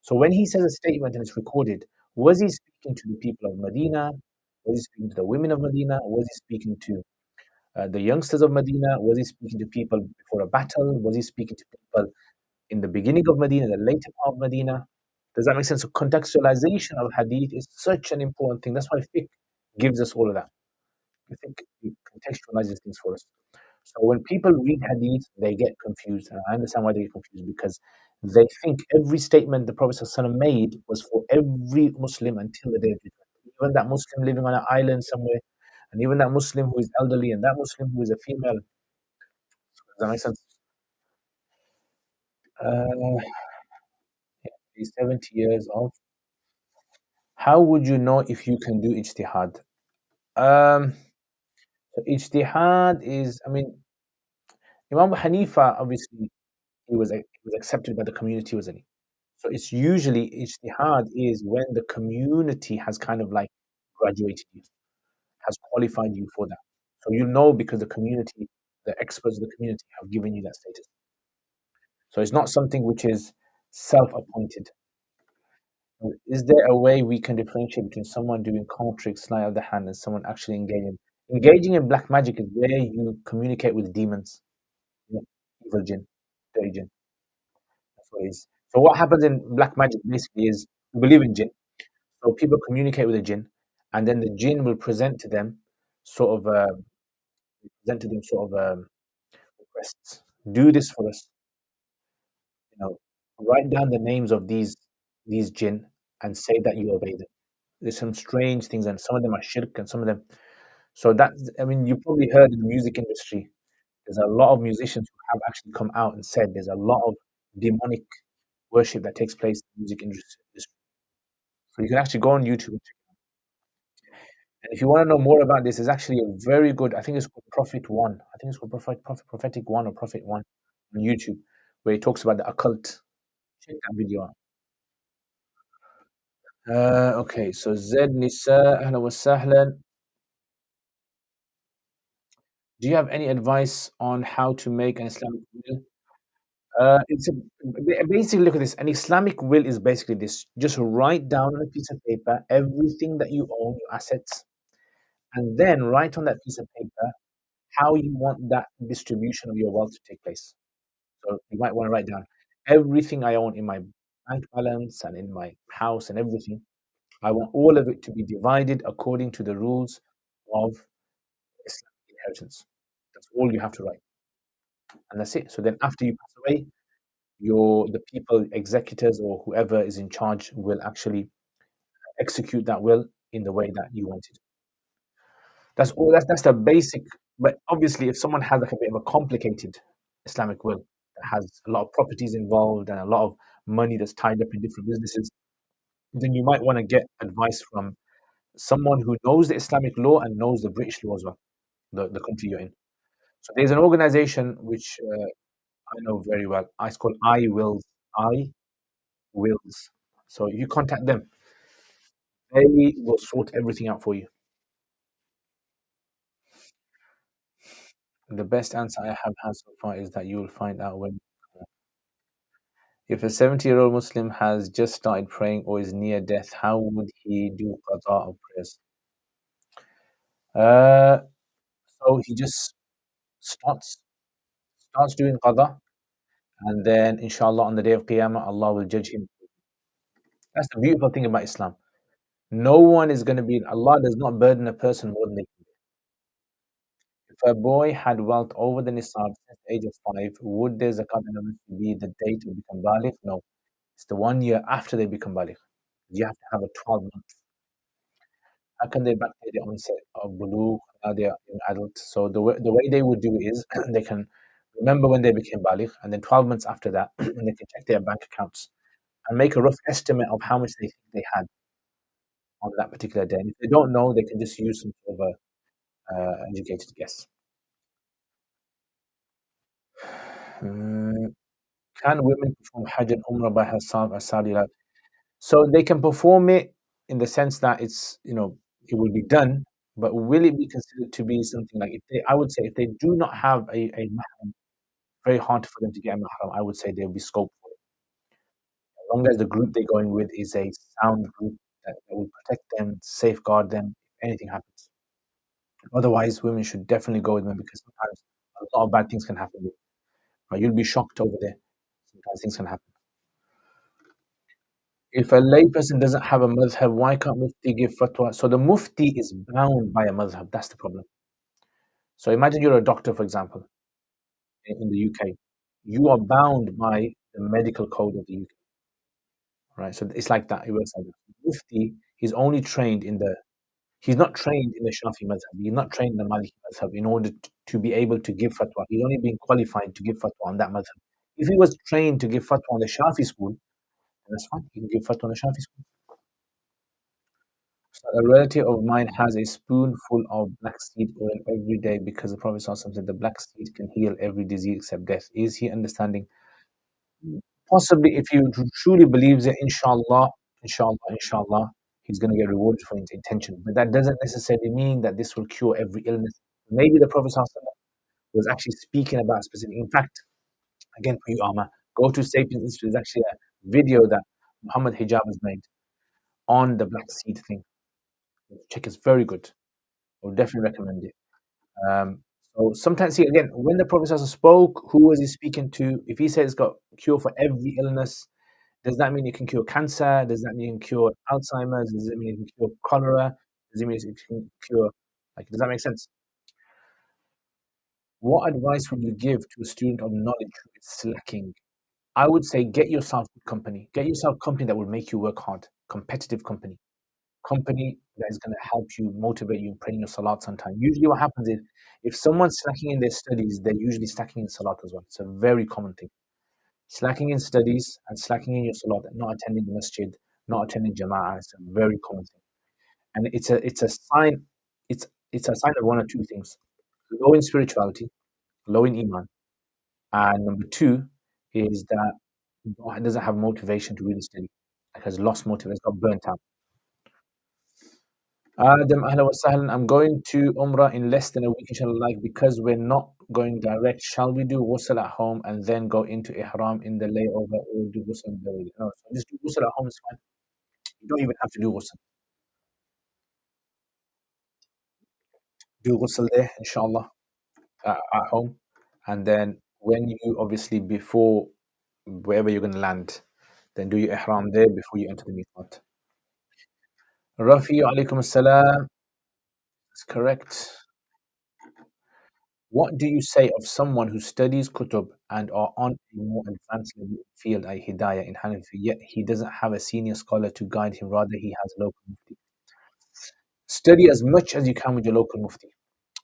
So when he says a statement and it's recorded, was he speaking to the people of Medina? Was he speaking to the women of Medina? Was he speaking to the youngsters of Medina? Was he speaking to people before a battle? Was he speaking to people in the beginning of Medina, the later part of Medina? Does that make sense? So contextualization of hadith is such an important thing. That's why fiqh gives us all of that. I think it contextualizes things for us. So when people read hadith, they get confused. And I understand why they get confused, because they think every statement the Prophet ﷺ made was for every Muslim until the day of judgment. Even that Muslim living on an island somewhere, and even that Muslim who is elderly, and that Muslim who is a female. Does that make sense? Uh, he's 70 years old. How would you know if you can do ijtihad? Um, so ijtihad is, I mean, Imam Hanifa, obviously, he was accepted by the community, wasn't he? So it's usually ijtihad is when the community has kind of like graduated you, has qualified you for that. So you know because the community, the experts of the community have given you that status. So it's not something which is self-appointed. Is there a way we can differentiate between someone doing common tricks, sleight of the hand, and someone actually engaging? Engaging in black magic is where you communicate with demons, you know, evil jinn, dirty jinn. That's what it is. So what happens in black magic basically is you believe in jinn. So people communicate with the jinn, and then the jinn will present to them sort of requests. Do this for us. You know, write down the names of these jinn and say that you obey them. There's some strange things, and some of them are shirk, and some of them. So that, I mean, you probably heard in the music industry, there's a lot of musicians who have actually come out and said there's a lot of demonic worship that takes place in the music industry. So you can actually go on YouTube and check. And if you want to know more about this, there's actually a very good, I think it's called Prophet One. I think it's called Prophetic One or Prophet One on YouTube, where he talks about the occult. Check that video out. Okay, so Z Nisa, ahlan wa sahlan. Do you have any advice on how to make an Islamic will? It's basically, look at this. An Islamic will is basically this. Just write down on a piece of paper everything that you own, your assets, and then write on that piece of paper how you want that distribution of your wealth to take place. So you might want to write down everything I own in my bank balance and in my house and everything. I want all of it to be divided according to the rules of Islamic inheritance. That's all you have to write, and that's it. So then, after you pass away, the people, executors, or whoever is in charge will actually execute that will in the way that you wanted. That's all. That's the basic. But obviously, if someone has like a bit of a complicated Islamic will that has a lot of properties involved and a lot of money that's tied up in different businesses, then you might want to get advice from someone who knows the Islamic law and knows the British law as well, the country you're in. So there's an organization which I know very well. It's called I Wills. I Wills. So you contact them. They will sort everything out for you. The best answer I have had so far is that you will find out when. If a 70-year-old Muslim has just started praying or is near death, how would he do qada of prayers? Uh, so he just starts doing qada, and then inshallah on the day of Qiyamah, Allah will judge him. That's the beautiful thing about Islam. No one is going to be. Allah does not burden a person more than they can. If a boy had wealth over the nisab since the age of 5, would their zakat element be the date to become baligh? No, it's the 1 year after they become baligh. You have to have a 12 month. How can they backdate the onset of bulugh? Now they are an adult. So the way they would do it is they can remember when they became baligh, and then 12 months after that, they can check their bank accounts and make a rough estimate of how much they think they had on that particular day. And if they don't know, they can just use some sort of a educated guess. Mm, can women perform Hajj and Umrah by herself as Saudi Arab? So they can perform it in the sense that it will be done, but will it be considered to be something like, if they, I would say, if they do not have a mahram, very hard for them to get a mahram, I would say there will be scope for it. As long as the group they're going with is a sound group that will protect them, safeguard them if anything happens. Otherwise, women should definitely go with them, because sometimes a lot of bad things can happen. You'll be shocked over there. Sometimes things can happen. If a layperson doesn't have a madhab, why can't mufti give fatwa? So the mufti is bound by a madhab. That's the problem. So imagine you're a doctor, for example, in the UK. You are bound by the medical code of the UK, right? So it's like that. It works like that. Mufti is only trained in the. He's not trained in the Shafi madhab. He's not trained in the Maliki madhab in order to be able to give fatwa. He's only being qualified to give fatwa on that madhab. If he was trained to give fatwa on the Shafi school, then that's fine. He can give fatwa on the Shafi school. So a relative of mine has a spoonful of black seed oil every day because the Prophet ﷺ said the black seed can heal every disease except death. Is he understanding? Possibly, if he truly believes it, inshallah, he's going to get rewarded for his intention. But that doesn't necessarily mean that this will cure every illness. Maybe the Prophet ﷺ was actually speaking about specific. In fact, again, for you, Amma, go to Sapiens Institute. There's actually a video that Muhammad Hijab has made on the black seed thing. Check, it's very good. I would definitely recommend it. Um, so sometimes, see, again, when the Prophet ﷺ spoke, who was he speaking to? If he says it's got cure for every illness, does that mean it can cure cancer? Does that mean it can cure Alzheimer's? Does it mean it can cure cholera? Does it mean it can cure, like, does that make sense? What advice would you give to a student of knowledge who is slacking? I would say get yourself good company. Get yourself company that will make you work hard. Competitive company. company that is going to help you, motivate you, praying your salats on time. Usually, what happens is if someone's slacking in their studies, they're usually slacking in salat as well. It's a very common thing. Slacking in studies and slacking in your salat, and not attending the masjid, not attending jama'ah, is a very common thing. And it's a sign. It's a sign of one or two things: low in spirituality, low in iman, and number two is that doesn't have motivation to really study, like has lost motivation, got burnt out. Adam, ahlan wa sahlan. I'm going to Umrah in less than a week, inshallah. Like, because we're not going direct, shall we do ghusl at home and then go into ihram in the layover, or do ghusl in the way? No, so just do ghusl at home, is fine. You don't even have to do ghusl. Do ghusl there, inshallah, at home. And then when you, obviously, before wherever you're going to land, then do your ihram there before you enter the miqat. Rafi, alaikum assalam. That's correct. What do you say of someone who studies kutub and are on a more advanced level field, hidayah in Hanafi, yet he doesn't have a senior scholar to guide him, rather he has local mufti? Study as much as you can with your local mufti,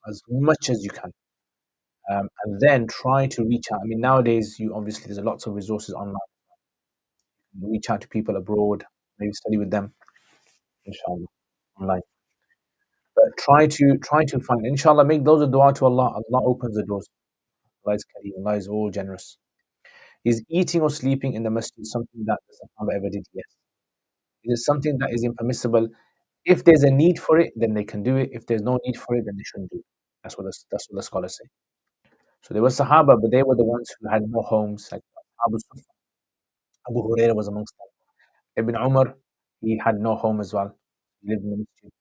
as much as you can. And then try to reach out. I mean, nowadays, you obviously, there's lots of resources online. Reach out to people abroad, maybe study with them, inshallah, online. But try to find, inshallah, make those a dua to Allah. Allah opens the doors. Allah is Kareem, Allah is all generous. Is eating or sleeping in the masjid something that the Sahaba ever did? Yes. Is it something that is impermissible? If there's a need for it, then they can do it. If there's no need for it, then they shouldn't do it. That's what the scholars say. So there were Sahaba, but they were the ones who had no homes. Like Abu Hurairah was amongst them. Ibn Umar, he had no home as well. He lived in the masjid.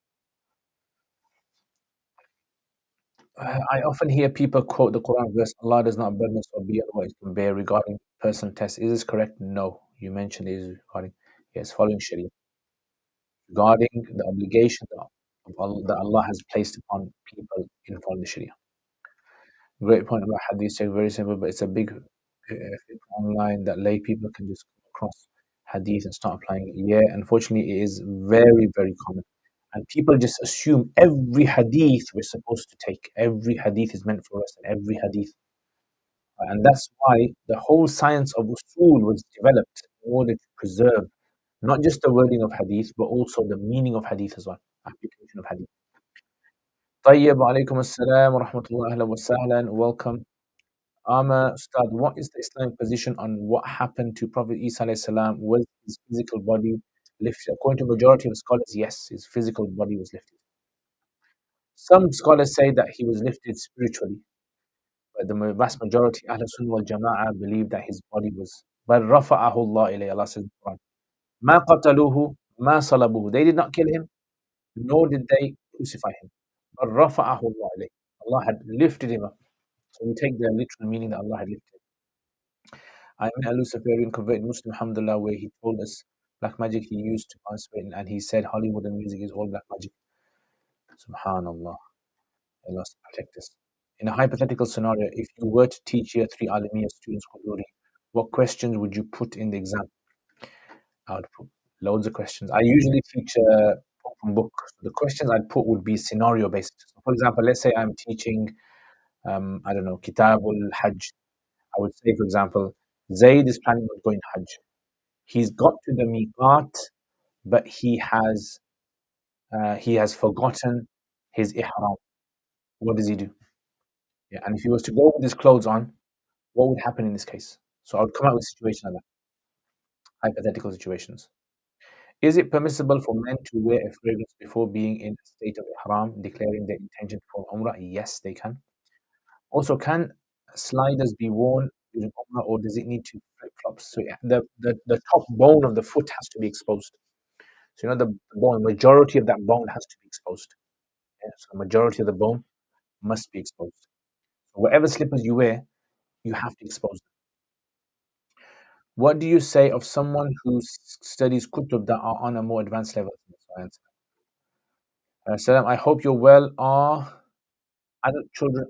I often hear people quote the Quran verse, Allah does not burden us or beyond what it can bear regarding personal tests. Is this correct? No. You mentioned it is regarding, yes, following Sharia. Regarding the obligation that Allah has placed upon people in following the Sharia. Great point about Hadith, very simple, but it's a big online that lay people can just come across Hadith and start applying it. Yeah, unfortunately, it is very, very common. And people just assume every Hadith we're supposed to take. Every Hadith is meant for us, and every Hadith. And that's why the whole science of usul was developed in order to preserve not just the wording of Hadith, but also the meaning of Hadith as well, application of Hadith. طيب, alaikum assalam wa rahmatullah, ahlan wa sahlan, welcome. Ustad, what is the Islamic position on what happened to Prophet Isa alayhi salam? Was his physical body lifted? According to majority of scholars, yes, his physical body was lifted. Some scholars say that he was lifted spiritually, but the vast majority, Ahl Sunnah wal Jama'ah, believe that his body was. But rafa'ahu Allah ilayhi, Allah says in the Quran. Ma qataluhu, ma salabuhu. They did not kill him, nor did they crucify him. But rafa'ahu Allah ilayhi. Allah had lifted him up. So we take the literal meaning that Allah had lifted him. I met a Luciferian converted Muslim, alhamdulillah, where he told us black magic he used to participate in, and he said Hollywood and music is all black magic. Subhanallah. Allah protect us. In a hypothetical scenario, if you were to teach year 3 Alamiya students Quduri, what questions would you put in the exam? I would put loads of questions. I usually teach from book. So the questions I'd put would be scenario based. So for example, let's say I'm teaching, I don't know, Kitabul Hajj. I would say, for example, Zayd is planning on going Hajj. He's got to the miqat, but he has forgotten his ihram. What does he do? Yeah, and if he was to go with his clothes on, what would happen in this case? So I would come out with a situation like that, hypothetical situations. Is it permissible for men to wear a fragrance before being in a state of ihram, declaring their intention for umrah? Yes, they can. Also, can sliders be worn during umrah, or does it need to flip flops? So yeah, the top bone of the foot has to be exposed. So the bone, majority of that bone has to be exposed. Yeah? So majority of the bone must be exposed. So whatever slippers you wear, you have to expose them. What do you say of someone who studies kutub that are on a more advanced level? Salam, I hope you're well. Are adult children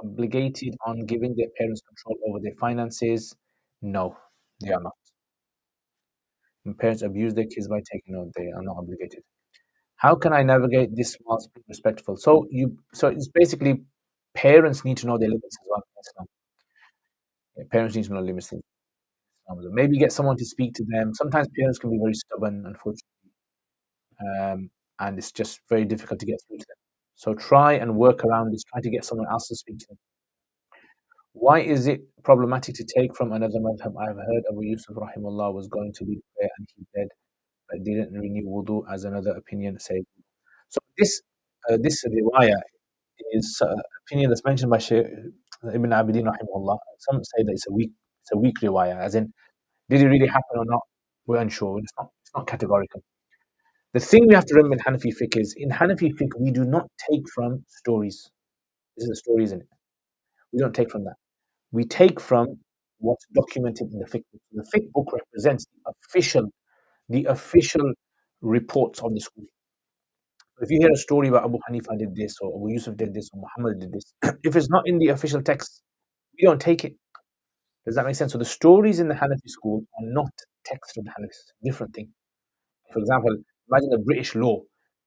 obligated on giving their parents control over their finances? No, they are not. When parents abuse their kids by taking note, they are not obligated. How can I navigate this whilst being respectful? So it's basically parents need to know their limits as well in Islam. Yeah, parents need to know limits in Islam. Maybe get someone to speak to them. Sometimes parents can be very stubborn, unfortunately, and it's just very difficult to get through to them. So try and work around this. Try to get someone else to speak to them. Why is it problematic to take from another madhab? I've heard Abu Yusuf rahimullah was going to lead prayer and he did, but didn't renew wudu as another opinion says. So this riwayah is opinion that's mentioned by Shaykh Ibn Abidin rahimahullah. Some say that it's a weak riwayah, as in did it really happen or not? We're unsure. It's not categorical. The thing we have to remember in Hanafi fiqh is in Hanafi fiqh we do not take from stories. This is a story, isn't it? We don't take from that. We take from what's documented in the fiqh book. The fiqh book represents the official reports of the school. If you hear a story about Abu Hanifa did this, or Abu Yusuf did this, or Muhammad did this, if it's not in the official text, we don't take it. Does that make sense? So the stories in the Hanafi school are not text of the Hanafis. It's a different thing. For example, imagine the British law.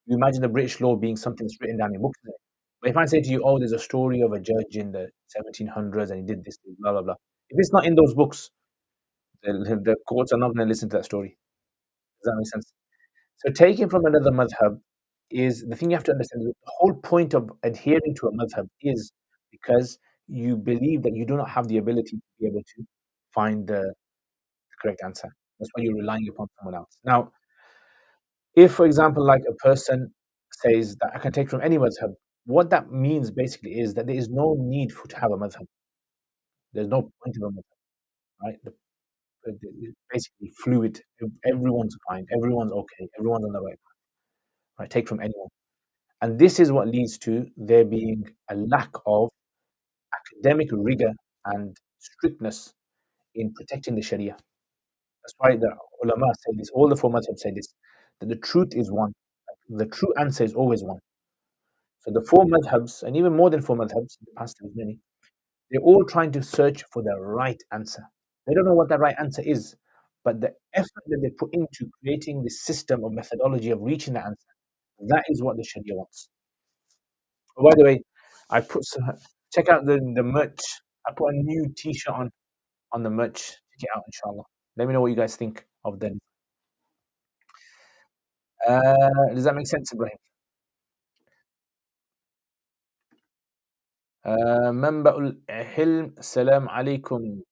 You imagine the British law being something that's written down in books. Isn't it? But if I say to you, oh, there's a story of a judge in the 1700s and he did this, blah, blah, blah. If it's not in those books, the courts are not going to listen to that story. Does that make sense? So taking from another madhab is the thing you have to understand. The whole point of adhering to a madhab is because you believe that you do not have the ability to be able to find the correct answer. That's why you're relying upon someone else. Now, if, for example, like a person says that I can take from any madhab, what that means basically is that there is no need to have a madhab. There's no point of a madhab, right? It's basically fluid. Everyone's fine. Everyone's okay. Everyone's on the right path. Right? Take from anyone. And this is what leads to there being a lack of academic rigor and strictness in protecting the Sharia. That's why the ulama say this, all the four madhabs say this, that the truth is one. The true answer is always one. So the four madhabs, and even more than four madhabs, in the past there's many, they're all trying to search for the right answer. They don't know what that right answer is, but the effort that they put into creating this system of methodology of reaching the answer, that is what the Sharia wants. Oh, by the way, I put some, check out the merch. I put a new T-shirt on the merch. Check it out, inshallah. Let me know what you guys think of them. Does that make sense, Ibrahim? منبأ الحلم السلام عليكم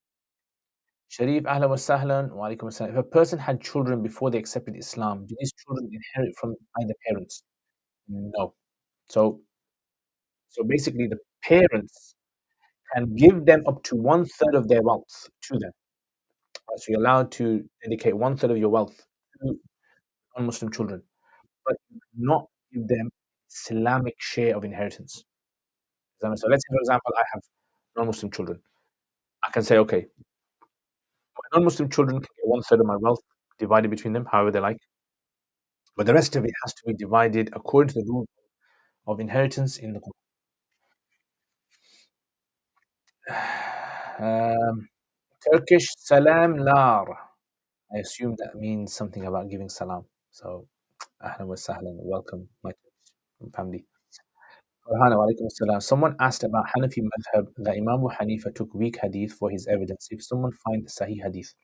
Sharif أهلا وسهلا وعليكم السلام. If a person had children before they accepted Islam, do these children inherit from either parents? No. So basically the parents can give them up to one third of their wealth to them. So you're allowed to dedicate one third of your wealth to non-Muslim children, but not give them Islamic share of inheritance. So let's say, for example, I have non-Muslim children. I can say, okay, my non-Muslim children can get one third of my wealth divided between them, however they like, but the rest of it has to be divided according to the rule of inheritance in the Quran. Turkish salam lar. I assume that means something about giving salam. So, ahlan wa sahlan, welcome, my family. Farhana, wa alaikum assalam. Someone asked about Hanafi madhab that Imam Abu Hanifa took weak hadith for his evidence. If someone finds Sahih hadith,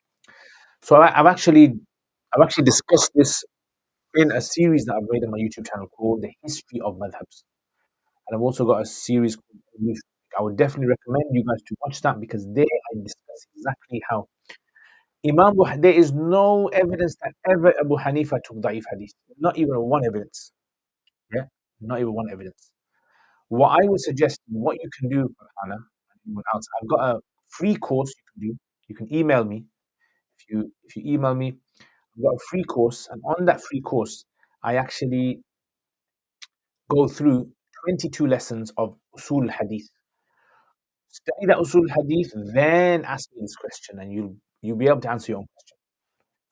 so I've actually discussed this in a series that I've made on my YouTube channel called The History of Madhabs, and I've also got a series called Evolution. I would definitely recommend you guys to watch that because there I discuss exactly how there is no evidence that ever Abu Hanifa took da'if hadith. Not even one evidence. Yeah, not even one evidence. What I would suggest, what you can do, Farhana, and anyone else, I've got a free course you can do. You can email me. If you email me, I've got a free course, and on that free course, I actually go through 22 lessons of Usul Hadith. Study that Usul Hadith, then ask me this question, and you'll be able to answer your own question.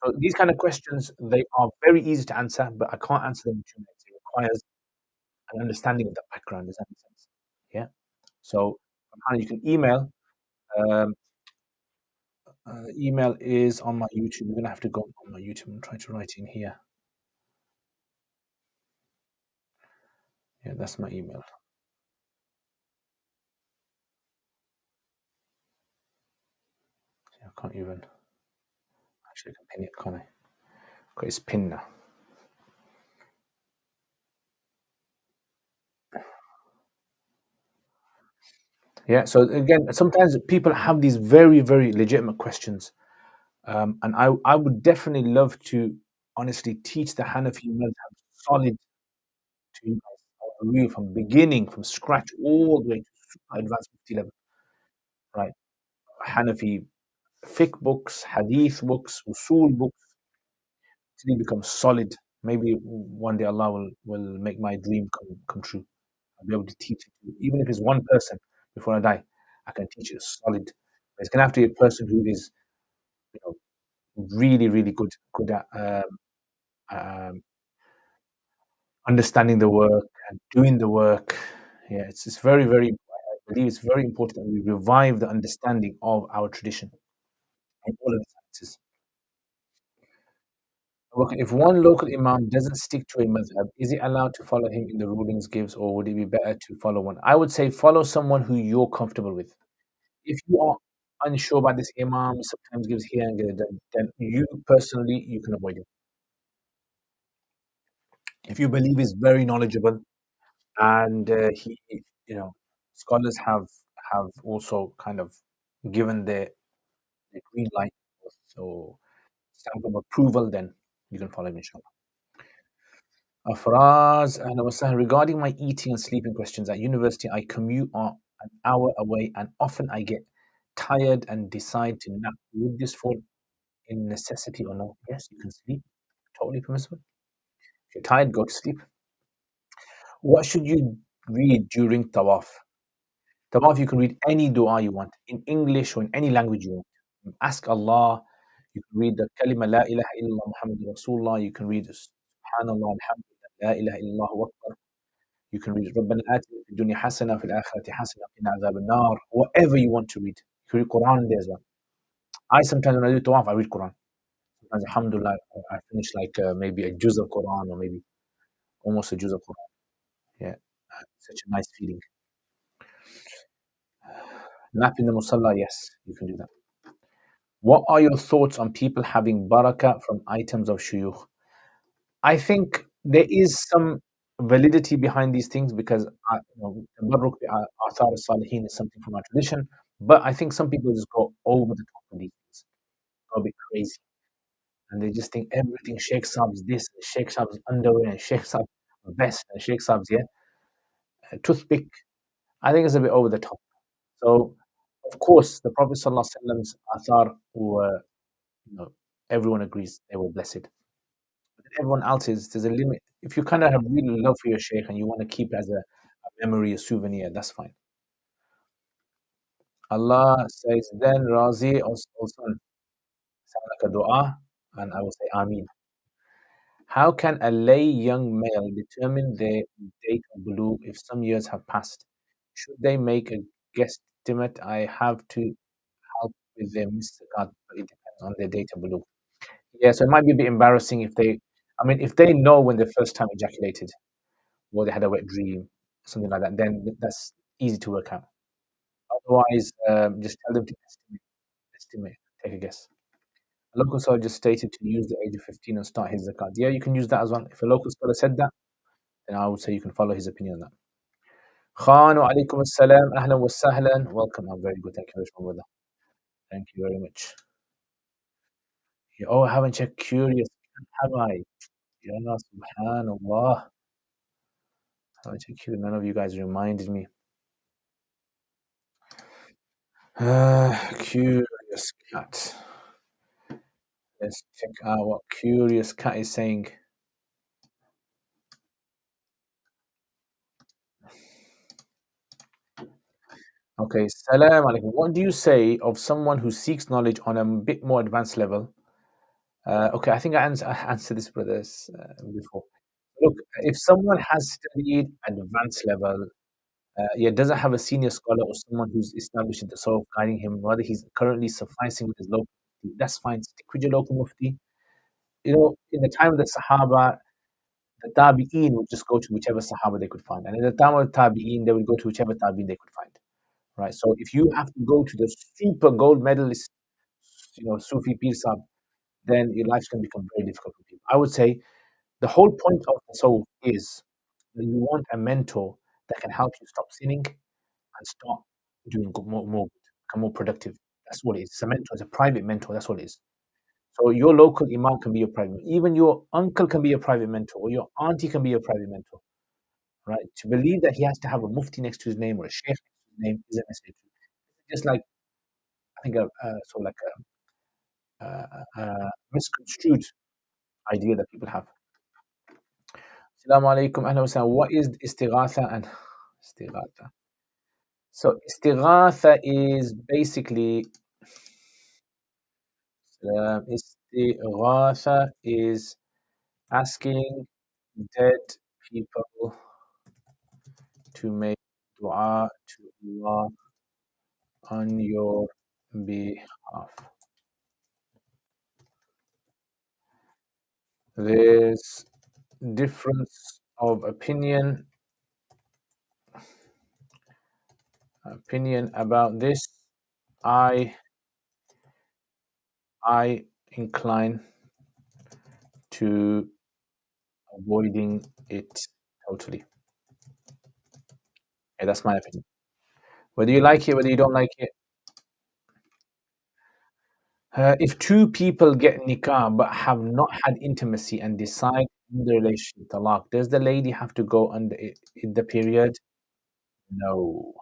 So these kind of questions, they are very easy to answer, but I can't answer them in 2 minutes. It requires an understanding of the background. Does that make sense? Yeah. So Farhana, you can email. Um, email is on my YouTube. You're gonna have to go on my YouTube and try to write in here. Yeah, that's my email. I can't even actually I can pin it, can't I? Okay, it's pinned now. Yeah. So again, sometimes people have these very, very legitimate questions, and I would definitely love to honestly teach the Hanafi madhab solid to you guys, really from beginning, from scratch, all the way to super advanced Mufti level, right? Hanafi fiqh books, hadith books, usul books, till you become solid. Maybe one day Allah will make my dream come true. I'll be able to teach it to you. Even if it's one person before I die, I can teach it solid. But it's gonna have to be a person who is, you know, really, really good at um, understanding the work and doing the work. Yeah, it's very, very. I believe it's very important that we revive the understanding of our tradition in all of its senses. Okay, if one local imam doesn't stick to a madhab, is he allowed to follow him in the rulings gives, or would it be better to follow one? I would say follow someone who you're comfortable with. If you are unsure about this imam, sometimes gives here and there, then you personally you can avoid him. If you believe he's very knowledgeable and you know, scholars have also kind of given the green light, so stamp of approval, then you can follow him inshallah. Faraz and Wassan, regarding my eating and sleeping questions at university, I commute an hour away and often I get tired and decide to nap. Would this fall in necessity or no? Yes, you can sleep. Totally permissible. If you're tired, go to sleep. What should you read during tawaf? Tawaf, you can read any dua you want in English or in any language you want. Ask Allah. You can read the kalima La ilaha illallah Muhammad Rasulullah. You can read Subhanallah, Alhamdulillah, La ilaha illallah Akbar. You can read ربنا آتنا في الدنيا حسنة وفي الآخرة حسنة وقنا عذاب النار. Whatever you want to read. You can read Quran there as well. I sometimes when I do tawaf, I read Quran. Sometimes, alhamdulillah, I finish like maybe a juz of Quran or maybe almost a juz of Quran. Yeah, such a nice feeling. Nap in the musalla, yes, you can do that. What are your thoughts on people having barakah from items of shuyukh? I think there is some validity behind these things because tabarruk bi athar al-salihin is something from our tradition, but I think some people just go over the top of these things, go a bit crazy, and they just think everything Sheikh Saab's this, and Sheikh Saab's underwear, and Sheikh Saab's vest, and Sheikh Saab's toothpick. I think it's a bit over the top. So, of course, the Prophet Sallallahu Alaihi Wasallam's athar were, you know, everyone agrees they were blessed. But everyone else's, there's a limit. If you kind of have really love for your sheikh and you want to keep it as a memory, a souvenir, that's fine. Allah says, then Razi also sound like a dua, and I will say Ameen. How can a lay young male determine their date of bulugh if some years have passed? Should they make a guesstimate? I have to help with their mistaqat, but it depends on their date of bulugh. Yeah, so it might be a bit embarrassing if they, I mean, if they know when they first time ejaculated, or they had a wet dream, something like that, then that's easy to work out. Otherwise, just tell them to estimate, take a guess. A local scholar just stated to use the age of 15 and start his zakat. Yeah, you can use that as well. If a local scholar said that, then I would say you can follow his opinion on that. Khan wa alaikum assalam, ahlan wa sahlan. Welcome. I'm very good. Thank you very much, my brother. Thank you very much. Yeah, oh, I haven't checked Curious, have I? Ya subhanallah. I haven't checked Curious. None of you guys reminded me. Curious Cat. Let's check out what Curious Cat is saying. Okay, salam alaikum. What do you say of someone who seeks knowledge on a bit more advanced level? Okay, I think I answered this, brothers, before. Look, if someone has studied advanced level, yeah, doesn't have a senior scholar or someone who's established in the soul guiding him, rather he's currently sufficing with his local mufti, that's fine. Stick with your local mufti. You know, in the time of the Sahaba, The Tabi'een would just go to whichever Sahaba they could find. And in the time of the Tabi'een, they would go to whichever Tabi'een they could find. Right? So if you have to go to the super gold medalist, Sufi Pir Sahib, then your life's going to become very difficult for people. I would say the whole point of the soul is that you want a mentor that can help you stop sinning and start doing more, become more productive. That's what it is. It's a mentor. It's a private mentor. That's what it is. So your local imam can be your private. Even your uncle can be your private mentor, or your auntie can be your private mentor. Right? To believe that he has to have a mufti next to his name or a sheikh next to his name isn't necessary. Just like I think sort of like a misconstrued idea that people have. Assalamu alaikum. Ahlan wa sahlan. What is istighatha and istighatha? So istighatha is basically istighatha is asking dead people to make dua to Allah on your behalf. There's difference of opinion about this. I incline to avoiding it totally. Yeah, that's my opinion. Whether you like it, whether you don't like it. If two people get nikah but have not had intimacy and decide in the relationship talaq, does the lady have to go under in the period? No.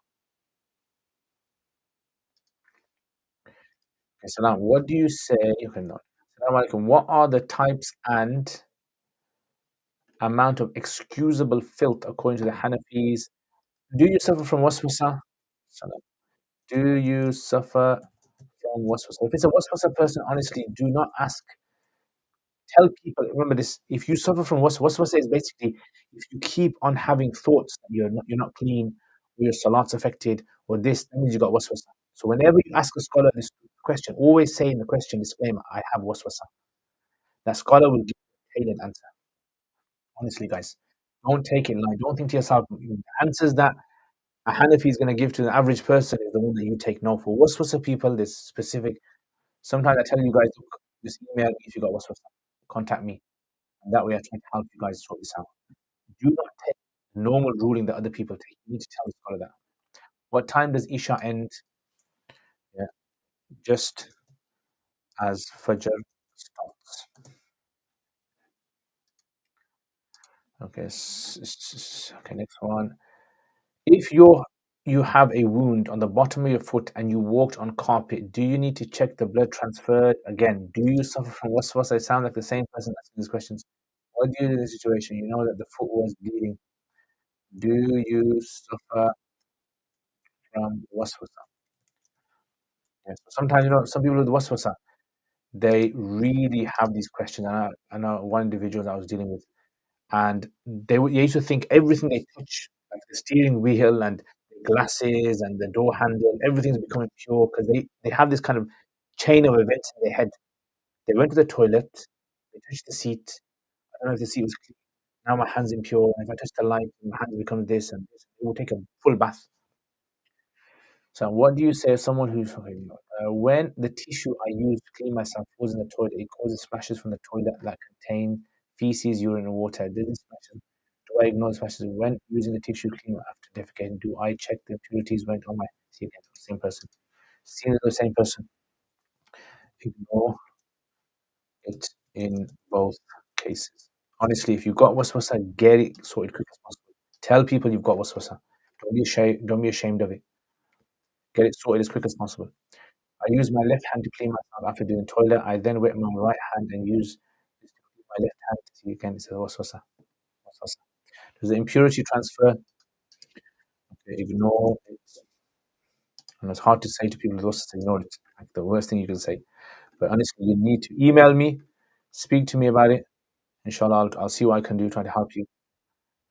Okay, Salam, what do you say? Okay, no. Salam alaikum. What are the types and amount of excusable filth according to the Hanafis? Do you suffer from waswasa? Salam. Do you suffer from waswasa? If it's a waswasa person, honestly, do not ask. Tell people, remember this, if you suffer from waswasa is basically if you keep on having thoughts that you're not clean, or your salat's affected, or this, that means you got waswasa. So whenever you ask a scholar this question, always say in the question disclaimer, I have waswasa. That scholar will give you a tailored answer. Honestly, guys, don't take it like, don't think to yourself, the answers that a Hanafi is going to give to the average person is the one that you take. No, for waswasa people, there's specific. Sometimes I tell you guys, look, just email me if you got waswasa. Contact me. And that way I try to help you guys sort this out. Do not take the normal ruling that other people take. You need to tell the scholar that. What time does Isha end? Yeah, just as Fajr starts. Okay, okay, next one. If you have a wound on the bottom of your foot and you walked on carpet, do you need to check the blood transferred again? Do you suffer from waswas? I sound like the same person asking these questions. What do you do in this situation? You know that the foot was bleeding. Do you suffer from waswasa? Yes. Sometimes some people with waswasa, they really have these questions. And I know one individual that I was dealing with, and they used to think everything they touch, like the steering wheel and the glasses and the door handle, everything's becoming pure because they have this kind of chain of events in their head. They went to the toilet, they touched the seat. I don't know if the seat was clean. Now my hand's impure. And if I touch the light, my hand becomes this and this. It will take a full bath. So what do you say as someone who's okay, when the tissue I use to clean myself falls in the toilet, it causes splashes from the toilet that contain feces, urine, and water. Does it splashes? Do I ignore the splashes when using the tissue cleaner after defecating? Do I check the impurities when on my see again? Same person. See the same person. Ignore it in both cases. Honestly, if you've got waswasa, get it sorted quick as possible. Tell people you've got waswasa. Don't be ashamed. Don't be ashamed of it. Get it sorted as quick as possible. I use my left hand to clean myself after doing the toilet. I then wet my right hand and use this to clean my left hand to see again. It says waswasa. Waswasa. Does the impurity transfer? Okay, ignore it. And it's hard to say to people with waswasa, ignore it. Like the worst thing you can say. But honestly, you need to email me, speak to me about it. Inshallah, I'll see what I can do, try to help you.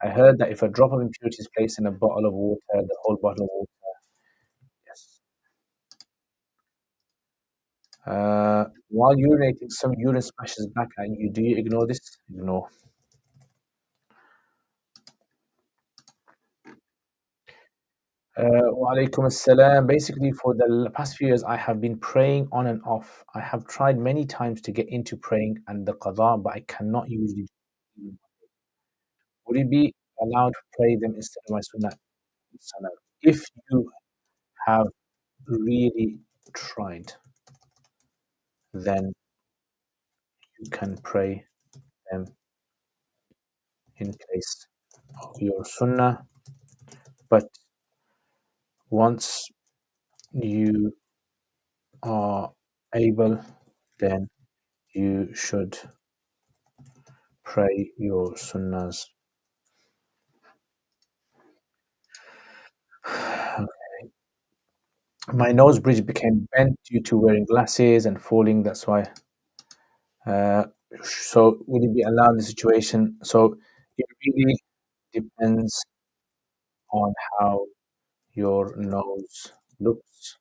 I heard that if a drop of impurity is placed in a bottle of water, the whole bottle of water, yes. While urinating, some urine splashes back at you. Do you ignore this? Ignore. Wa alaikum assalam. Basically, for the past few years, I have been praying on and off. I have tried many times to get into praying and the qadha, but I cannot usually do it. Would it be allowed to pray them instead of my sunnah? Salah? If you have really tried, then you can pray them in place of your sunnah. But once you are able, then you should pray your sunnahs. My nose bridge became bent due to wearing glasses and falling. That's why. Uh, so would it be allowed in the situation? So it really depends on how your nose looks.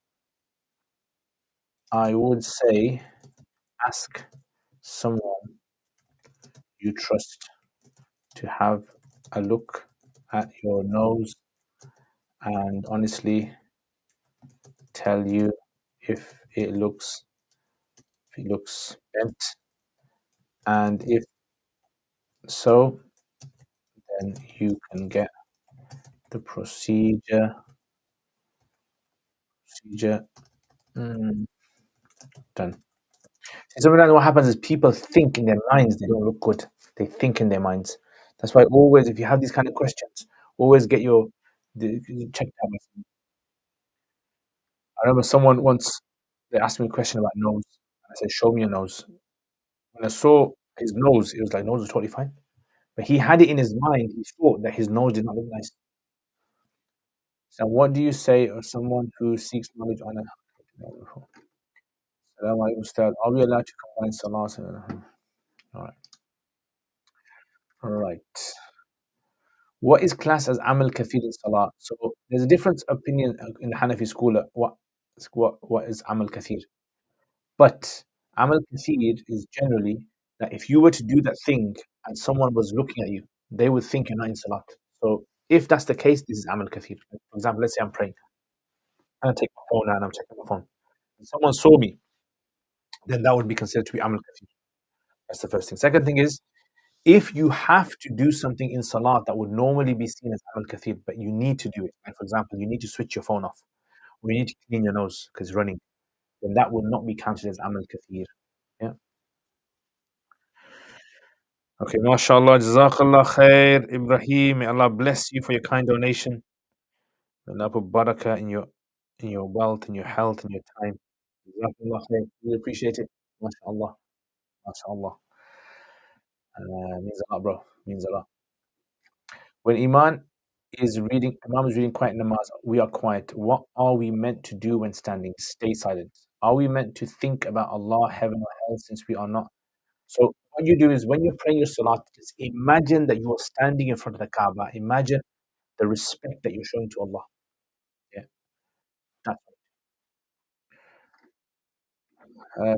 I would say ask someone you trust to have a look at your nose and honestly tell you if it looks bent, and if so, then you can get the procedure done. Sometimes what happens is people think in their minds they don't look good. They think in their minds. That's why always, if you have these kind of questions, always get your checked out. I remember someone once they asked me a question about nose. I said, "Show me your nose." When I saw his nose, it was like nose was totally fine, but he had it in his mind. He thought that his nose did not look nice. So, what do you say of someone who seeks knowledge on a? Salaam alaikum, Ustad. Are we allowed to combine salah? All right. All right. What is classed as amal kathir in salah? So there's a different opinion in the Hanafi school of what is amal kathir. But amal kathir is generally that if you were to do that thing and someone was looking at you, they would think you're not in salat. So if that's the case, this is amal kathir. For example, let's say I'm praying and I take my phone out and I'm checking my phone. And someone saw me, then that would be considered to be amal kathir. That's the first thing. Second thing is if you have to do something in salat that would normally be seen as amal kathir, but you need to do it, like for example, you need to switch your phone off, or you need to clean your nose because it's running, then that will not be counted as amal kathir. Yeah. Okay, mashallah, jazakallah khair, Ibrahim. May Allah bless you for your kind donation. May Allah put barakah in your wealth, in your health, in your time. Jazakallah khair. We appreciate it. Mashallah. Mashallah. Means a lot, bro. Means a lot. When Imam is reading quiet namaz, we are quiet. What are we meant to do when standing? Stay silent. Are we meant to think about Allah, heaven, or hell since we are not? So what you do is when you're praying your salat, just imagine that you are standing in front of the Kaaba. Imagine the respect that you're showing to Allah. Yeah, that's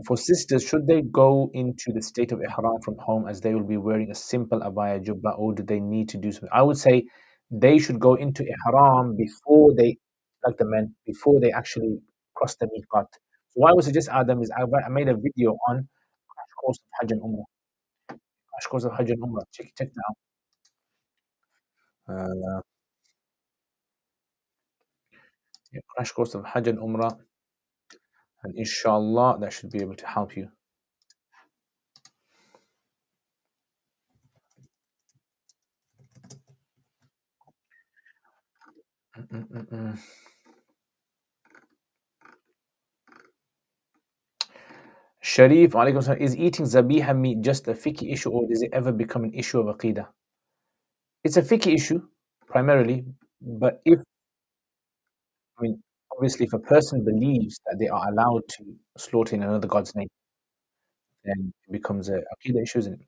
for sisters, should they go into the state of ihram from home as they will be wearing a simple abaya jubba, or do they need to do something? I would say they should go into ihram before they, like the men, before they actually cross the miqat. So what I would suggest, Adam, is I made a video on crash course of Hajj and Umrah. Crash course of Hajj and Umrah. Check that out. Yeah, crash course of Hajj and Umrah, and inshallah that should be able to help you. Mm-mm-mm. Sharif, alaikum salam, is eating zabiha meat just a fiqh issue or does it ever become an issue of aqidah? It's a fiqh issue primarily, but I mean, obviously, if a person believes that they are allowed to slaughter in another god's name, then it becomes a aqidah issue, isn't it?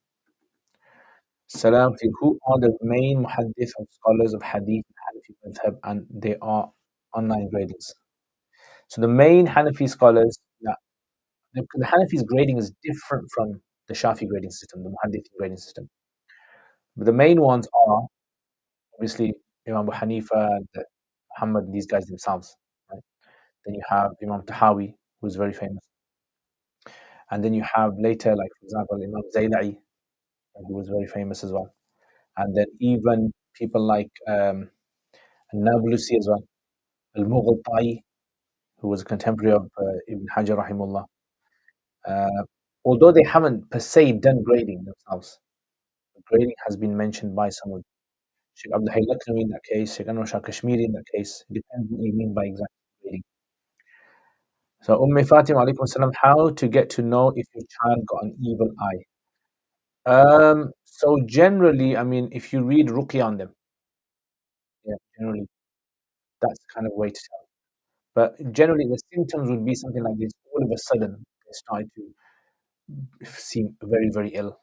Salam to you. Who are the main muhaddith of scholars of hadith and Hanafi madhab, and they are online gradings? So the main Hanafi scholars, the Hanafi's grading is different from the Shafi grading system, the Muhaddith grading system. But the main ones are obviously Imam Abu Hanifa, the Muhammad, these guys themselves, right? Then you have Imam Tahawi, who's very famous. And then you have later, like for example, Imam Zayla'i, who was very famous as well. And then even people like Nablusi as well, Al-Mughta'i, who was a contemporary of Ibn Hajar rahimullah. Uh, Although they haven't per se done grading themselves, the grading has been mentioned by someone. Sheikh Abdul Hayy Laknawi in that case, Sheikh Anwar Shah Kashmiri in that case. It depends what you mean by exact grading. So Fatima alaikum salam, how to get to know if your child got an evil eye? So generally, I mean, if you read Ruqya on them, yeah, generally that's the kind of way to tell. But generally, the symptoms would be something like this. All of a sudden, they start to seem very, very ill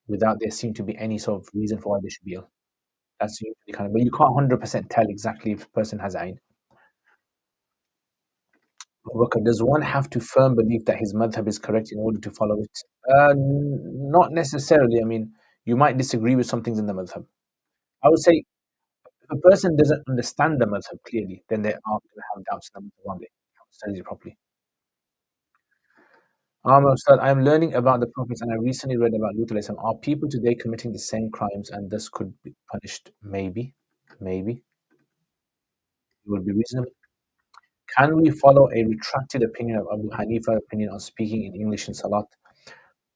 without there seem to be any sort of reason for why they should be ill. That's usually kind of, but you can't 100% tell exactly if a person has Ain. Does one have to firm believe that his madhab is correct in order to follow it? Not necessarily. I mean, you might disagree with some things in the madhab. I would say if a person doesn't understand the madhab clearly, then they are going to have doubts in the madhab one day. Study it properly. Ustad, I'm learning about the prophets and I recently read about Lut alayhi salam. Are people today committing the same crimes and thus could be punished? Maybe. Maybe. It would be reasonable. Can we follow a retracted opinion of Abu Hanifa opinion on speaking in English in Salat?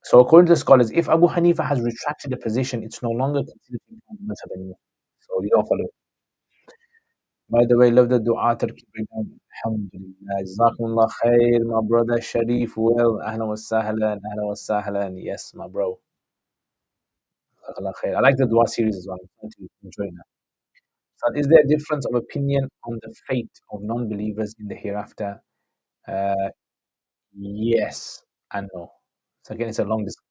So according to the scholars, if Abu Hanifa has retracted the position, it's no longer considered to be the madhab anymore. So you don't follow it. By the way, love the dua Turkey breakdown. Alhamdulillah. Jazakumullah khair, my brother Sharif. Well, ahlan wa sahlan, ahlan wa sahlan. Yes, my bro. Jazakallah khair. I like the dua series as well. I'm trying to enjoy that. So is there a difference of opinion on the fate of non-believers in the hereafter? Uh, yes and no. So again, it's a long discussion.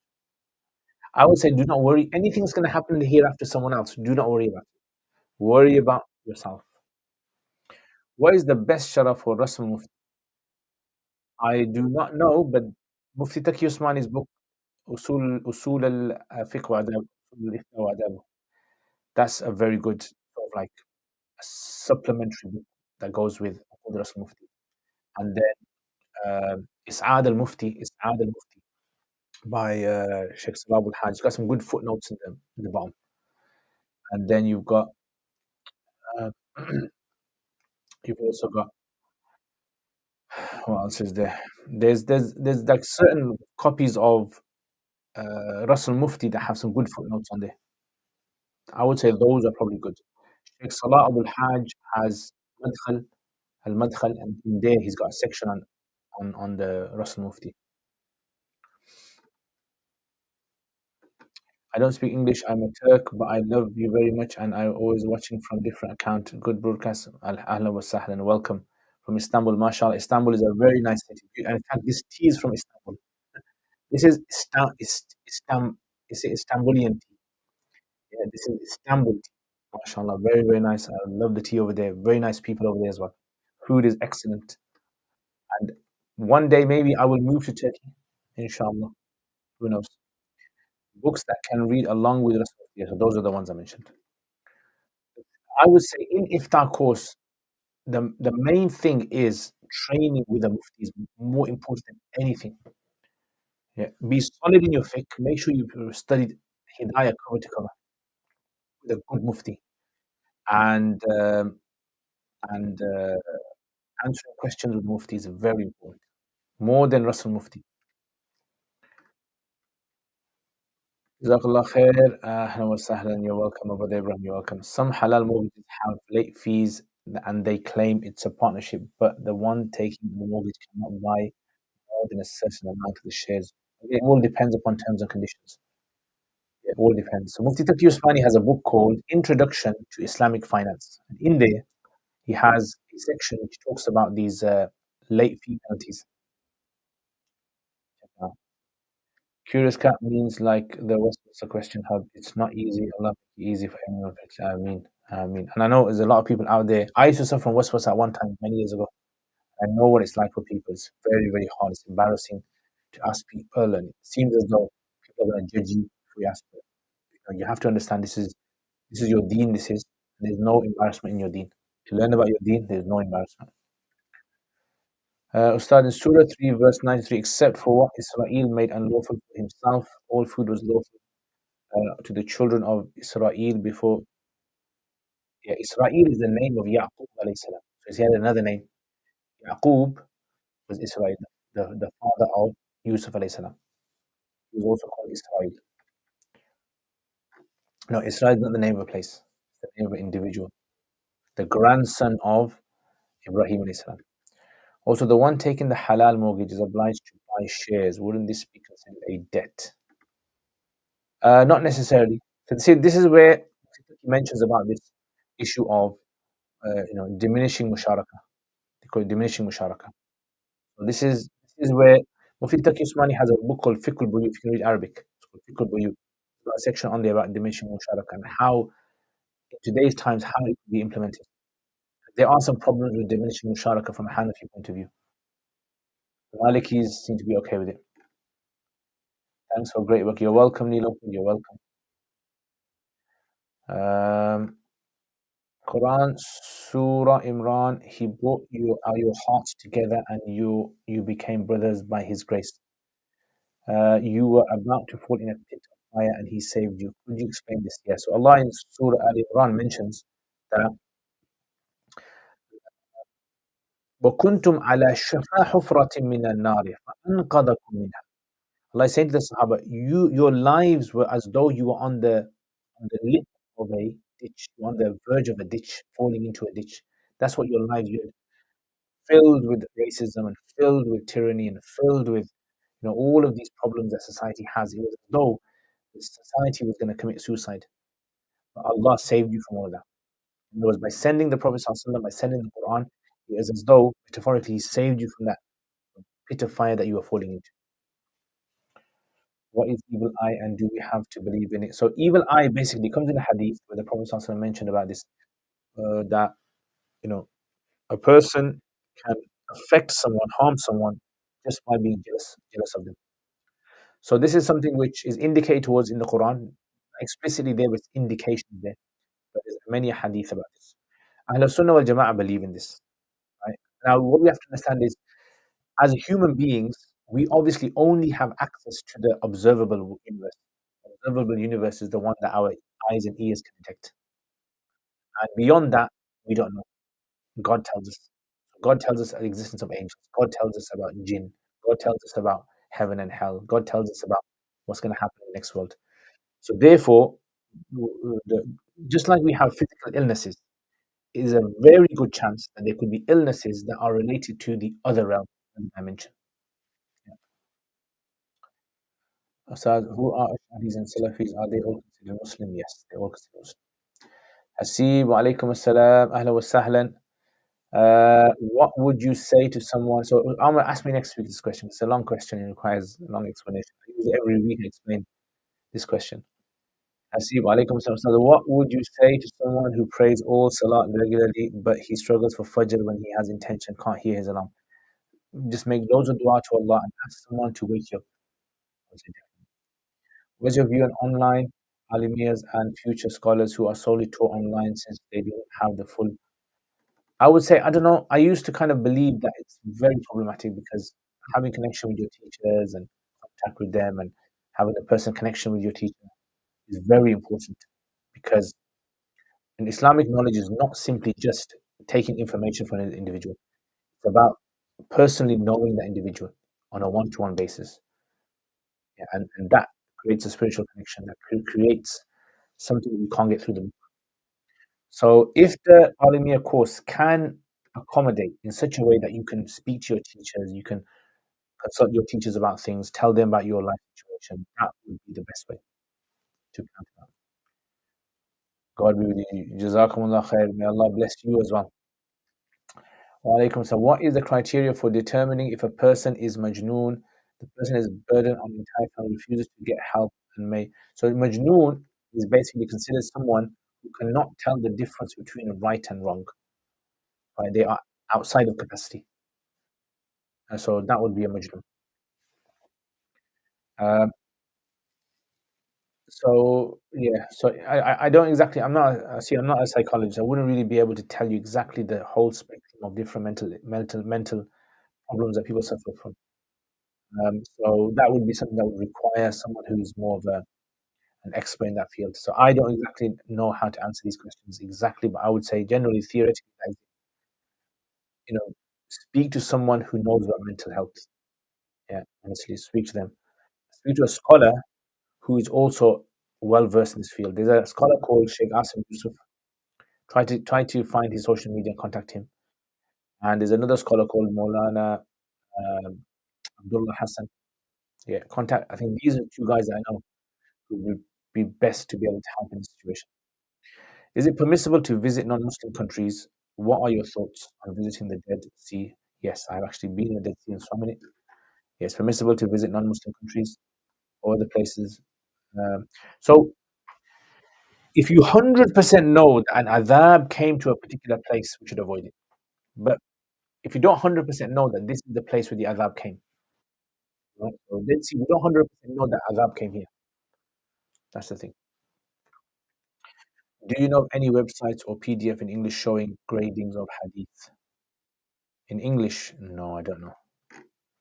I would say do not worry. Anything's going to happen in the hereafter someone else. Do not worry about it. Worry about yourself. What is the best shara for Rasul Mufti? I do not know, but Mufti Taqi Usmani's book, Usul al-Fiqh wa Adab, Usul al-Ifta wa Adab, that's a very good sort of like a supplementary book that goes with the Rasul Mufti. And then Is'ad al-Mufti by Sheikh Salah al-Hajj. It's got some good footnotes in the bottom. And then you've got uh, you've also got what else is there? There's like certain copies of Rasul Mufti that have some good footnotes on there. I would say those are probably good. Sheikh Salah Abul Hajj has Madkhal, Al Madkhal, and in there he's got a section on the Rasul Mufti. I don't speak English. I'm a Turk, but I love you very much, and I'm always watching from different account. Good broadcast. Ahlan wa sahlan. Welcome from Istanbul. MashaAllah. Istanbul is a very nice city. And in fact, this tea is from Istanbul. This is Istanbulian tea. Yeah, this is Istanbul tea. MashaAllah. Very, very nice. I love the tea over there. Very nice people over there as well. Food is excellent. And one day maybe I will move to Turkey, inshallah. Who knows? Books that can read along with Rasul. Yeah, so those are the ones I mentioned. I would say in iftar course, the main thing is training with the mufti is more important than anything. Yeah, be solid in your fiqh. Make sure you've studied Hidayah cover to cover with a good mufti, and and answering questions with mufti is very important, more than Rasul Mufti. Jazakallah khair. Ahlan wa sahlan. You're welcome over there, Ibrahim. You're welcome. Some halal mortgages have late fees and they claim it's a partnership, but the one taking the mortgage cannot buy more than a certain amount of the shares. It all depends upon terms and conditions. It all depends. So Mufti Taqi Usmani has a book called Introduction to Islamic Finance. And in there, he has a section which talks about these late fee penalties. Curious cat means like what's the question hub. It's not easy. Allah make it easy for anyone. I mean, and I know there's a lot of people out there. I used to suffer from Westworld at one time many years ago. I know what it's like for people. It's very, very hard. It's embarrassing to ask people, and it seems as though people are going to judge you if we ask. Them. You have to understand this is your deen. There's no embarrassment in your deen. To learn about your deen, there's no embarrassment. Ustad, in Surah 3, verse 93, except for what Israel made unlawful for himself, all food was lawful to the children of Israel before. Yeah, Israel is the name of Yaqub alayhi salam. So he had another name. Yaqub was Israel, the father of Yusuf alayhi salam. He was also called Israel. No, Israel is not the name of a place. It's the name of an individual. The grandson of Ibrahim alayhi salam. Also, the one taking the halal mortgage is obliged to buy shares. Wouldn't this be considered a debt? Not necessarily. So see, this is where he mentions about this issue of diminishing musharaka. They call it diminishing musharaka. So this is where Mufti Taqi Usmani has a book called Fiqh al-Buyu. If you can read Arabic, it's called Fiqh al-Buyu. There's got a section on there about diminishing musharaka and how in today's times how it can be implemented. There are some problems with diminishing musharaka from a Hanafi point of view. The Malikis seem to be okay with it. Thanks for great work. You're welcome, Nilo. You're welcome. Quran, Surah Imran, He brought your hearts together and you became brothers by His grace. You were about to fall in a pit of fire and He saved you. Could you explain this? Yes. So Allah in Surah Al Imran mentions that وَكُنْتُمْ عَلَى شَفَا حُفْرَةٍ مِّنَ النَّارِ فَأَنْقَذَكُم مِّنْهَا. Allah is saying to the Sahaba, your lives were as though you were on the lip of a ditch, you're on the verge of a ditch, falling into a ditch. That's what your lives were, filled with racism and filled with tyranny and filled with all of these problems that society has. It was as though the society was going to commit suicide. But Allah saved you from all of that. And it was by sending the Prophet ﷺ, by sending the Quran, it was as though metaphorically He saved you from that pit of fire that you were falling into. What is evil eye and do we have to believe in it? So evil eye basically comes in a hadith where the Prophet ﷺ mentioned about this, that a person can affect someone, harm someone just by being jealous of them. So this is something which is indicated towards in the Quran, explicitly there with indications there. But there's many hadith about this. Ahlul Sunnah wal Jama'ah believe in this. Right? Now what we have to understand is, as human beings, we obviously only have access to the observable universe. The observable universe is the one that our eyes and ears can detect. And beyond that, we don't know. God tells us. God tells us the existence of angels. God tells us about jinn. God tells us about heaven and hell. God tells us about what's going to happen in the next world. So therefore, just like we have physical illnesses, it is a very good chance that there could be illnesses that are related to the other realm and dimension. So who are Ash'aris and Salafis? Are they all considered Muslim? Yes, they're all considered Muslim. Hasib, wa alaikum assalam, ahlan wa sahlan. What would you say to someone? So I'm going to ask me next week this question. It's a long question. It requires a long explanation. I use it every week I explain this question. Hasib, alaikum salam. So what would you say to someone who prays all salat regularly, but he struggles for fajr when he has intention, can't hear his alarm? Just make loads of dua to Allah and ask someone to wake you up. What's your view on online alimias and future scholars who are solely taught online since they don't have the full? I would say, I don't know, I used to kind of believe that it's very problematic because having connection with your teachers and contact with them and having a personal connection with your teacher is very important because an Islamic knowledge is not simply just taking information from an individual. It's about personally knowing that individual on a one-to-one basis. Yeah, and that creates a spiritual connection that creates something you can't get through the book. So if the Alimia course can accommodate in such a way that you can speak to your teachers, you can consult your teachers about things, tell them about your life situation, that would be the best way to counter that. God be with you. Jazakumullah khair. May Allah bless you as well. Wa alaikum salam. What is the criteria for determining if a person is majnoon? The person is burdened on the entire family, refuses to get help and may. So majnoon is basically considered someone who cannot tell the difference between right and wrong. Right? They are outside of capacity. And so that would be a majnoon. So yeah, so I don't exactly. I'm not see. I'm not a psychologist. I wouldn't really be able to tell you exactly the whole spectrum of different mental problems that people suffer from. So that would be something that would require someone who's more of an expert in that field. So I don't exactly know how to answer these questions exactly, but I would say generally, theoretically, like, you know, speak to someone who knows about mental health. Yeah, honestly, speak to them. Speak to a scholar who is also well versed in this field. There's a scholar called Sheikh Asim Yusuf. Try to find his social media and contact him. And there's another scholar called Maulana um, Abdullah Hassan. Yeah, contact. I think these are two guys that I know who would be best to be able to help in this situation. Is it permissible to visit non-Muslim countries? What are your thoughts on visiting the Dead Sea? Yes, I've actually been in the Dead Sea and swum in it. Yeah, it's permissible to visit non-Muslim countries or other places. So if you 100% know that an adhab came to a particular place, we should avoid it. But if you don't 100% know that this is the place where the adhab came, right? So let's see, we don't 100% know that adhab came here. That's the thing. Do you know of any websites or PDF in English showing gradings of hadith? In English? No, I don't know.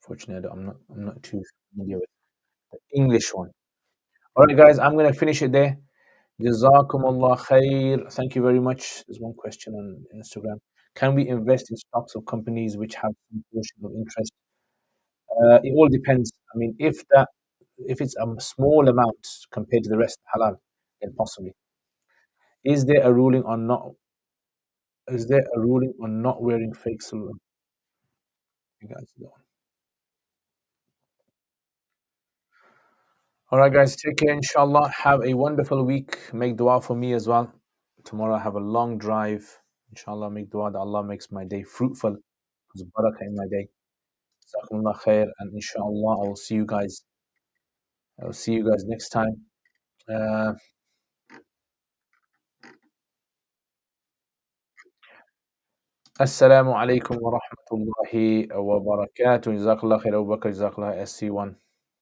Fortunately, I'm not too familiar with the English one. All right, guys, I'm gonna finish it there. Jazakumullah khair. Thank you very much. There's one question on Instagram. Can we invest in stocks of companies which have some portion of interest? It all depends. I mean, if it's a small amount compared to the rest halal, then possibly. Is there a ruling on not is there a ruling on not wearing fake salute? You guys know. All right, guys, take care. Inshallah, have a wonderful week. Make dua for me as well. Tomorrow, I have a long drive. Inshallah, make dua that Allah makes my day fruitful. There's barakah in my day. Jazakumullah khair, and inshallah, I will see you guys next time. Uh, Assalamu alaikum wa rahmatullahi wa barakatuh. Jazakallah khair, Abu Bakr. Jazakallah SC1.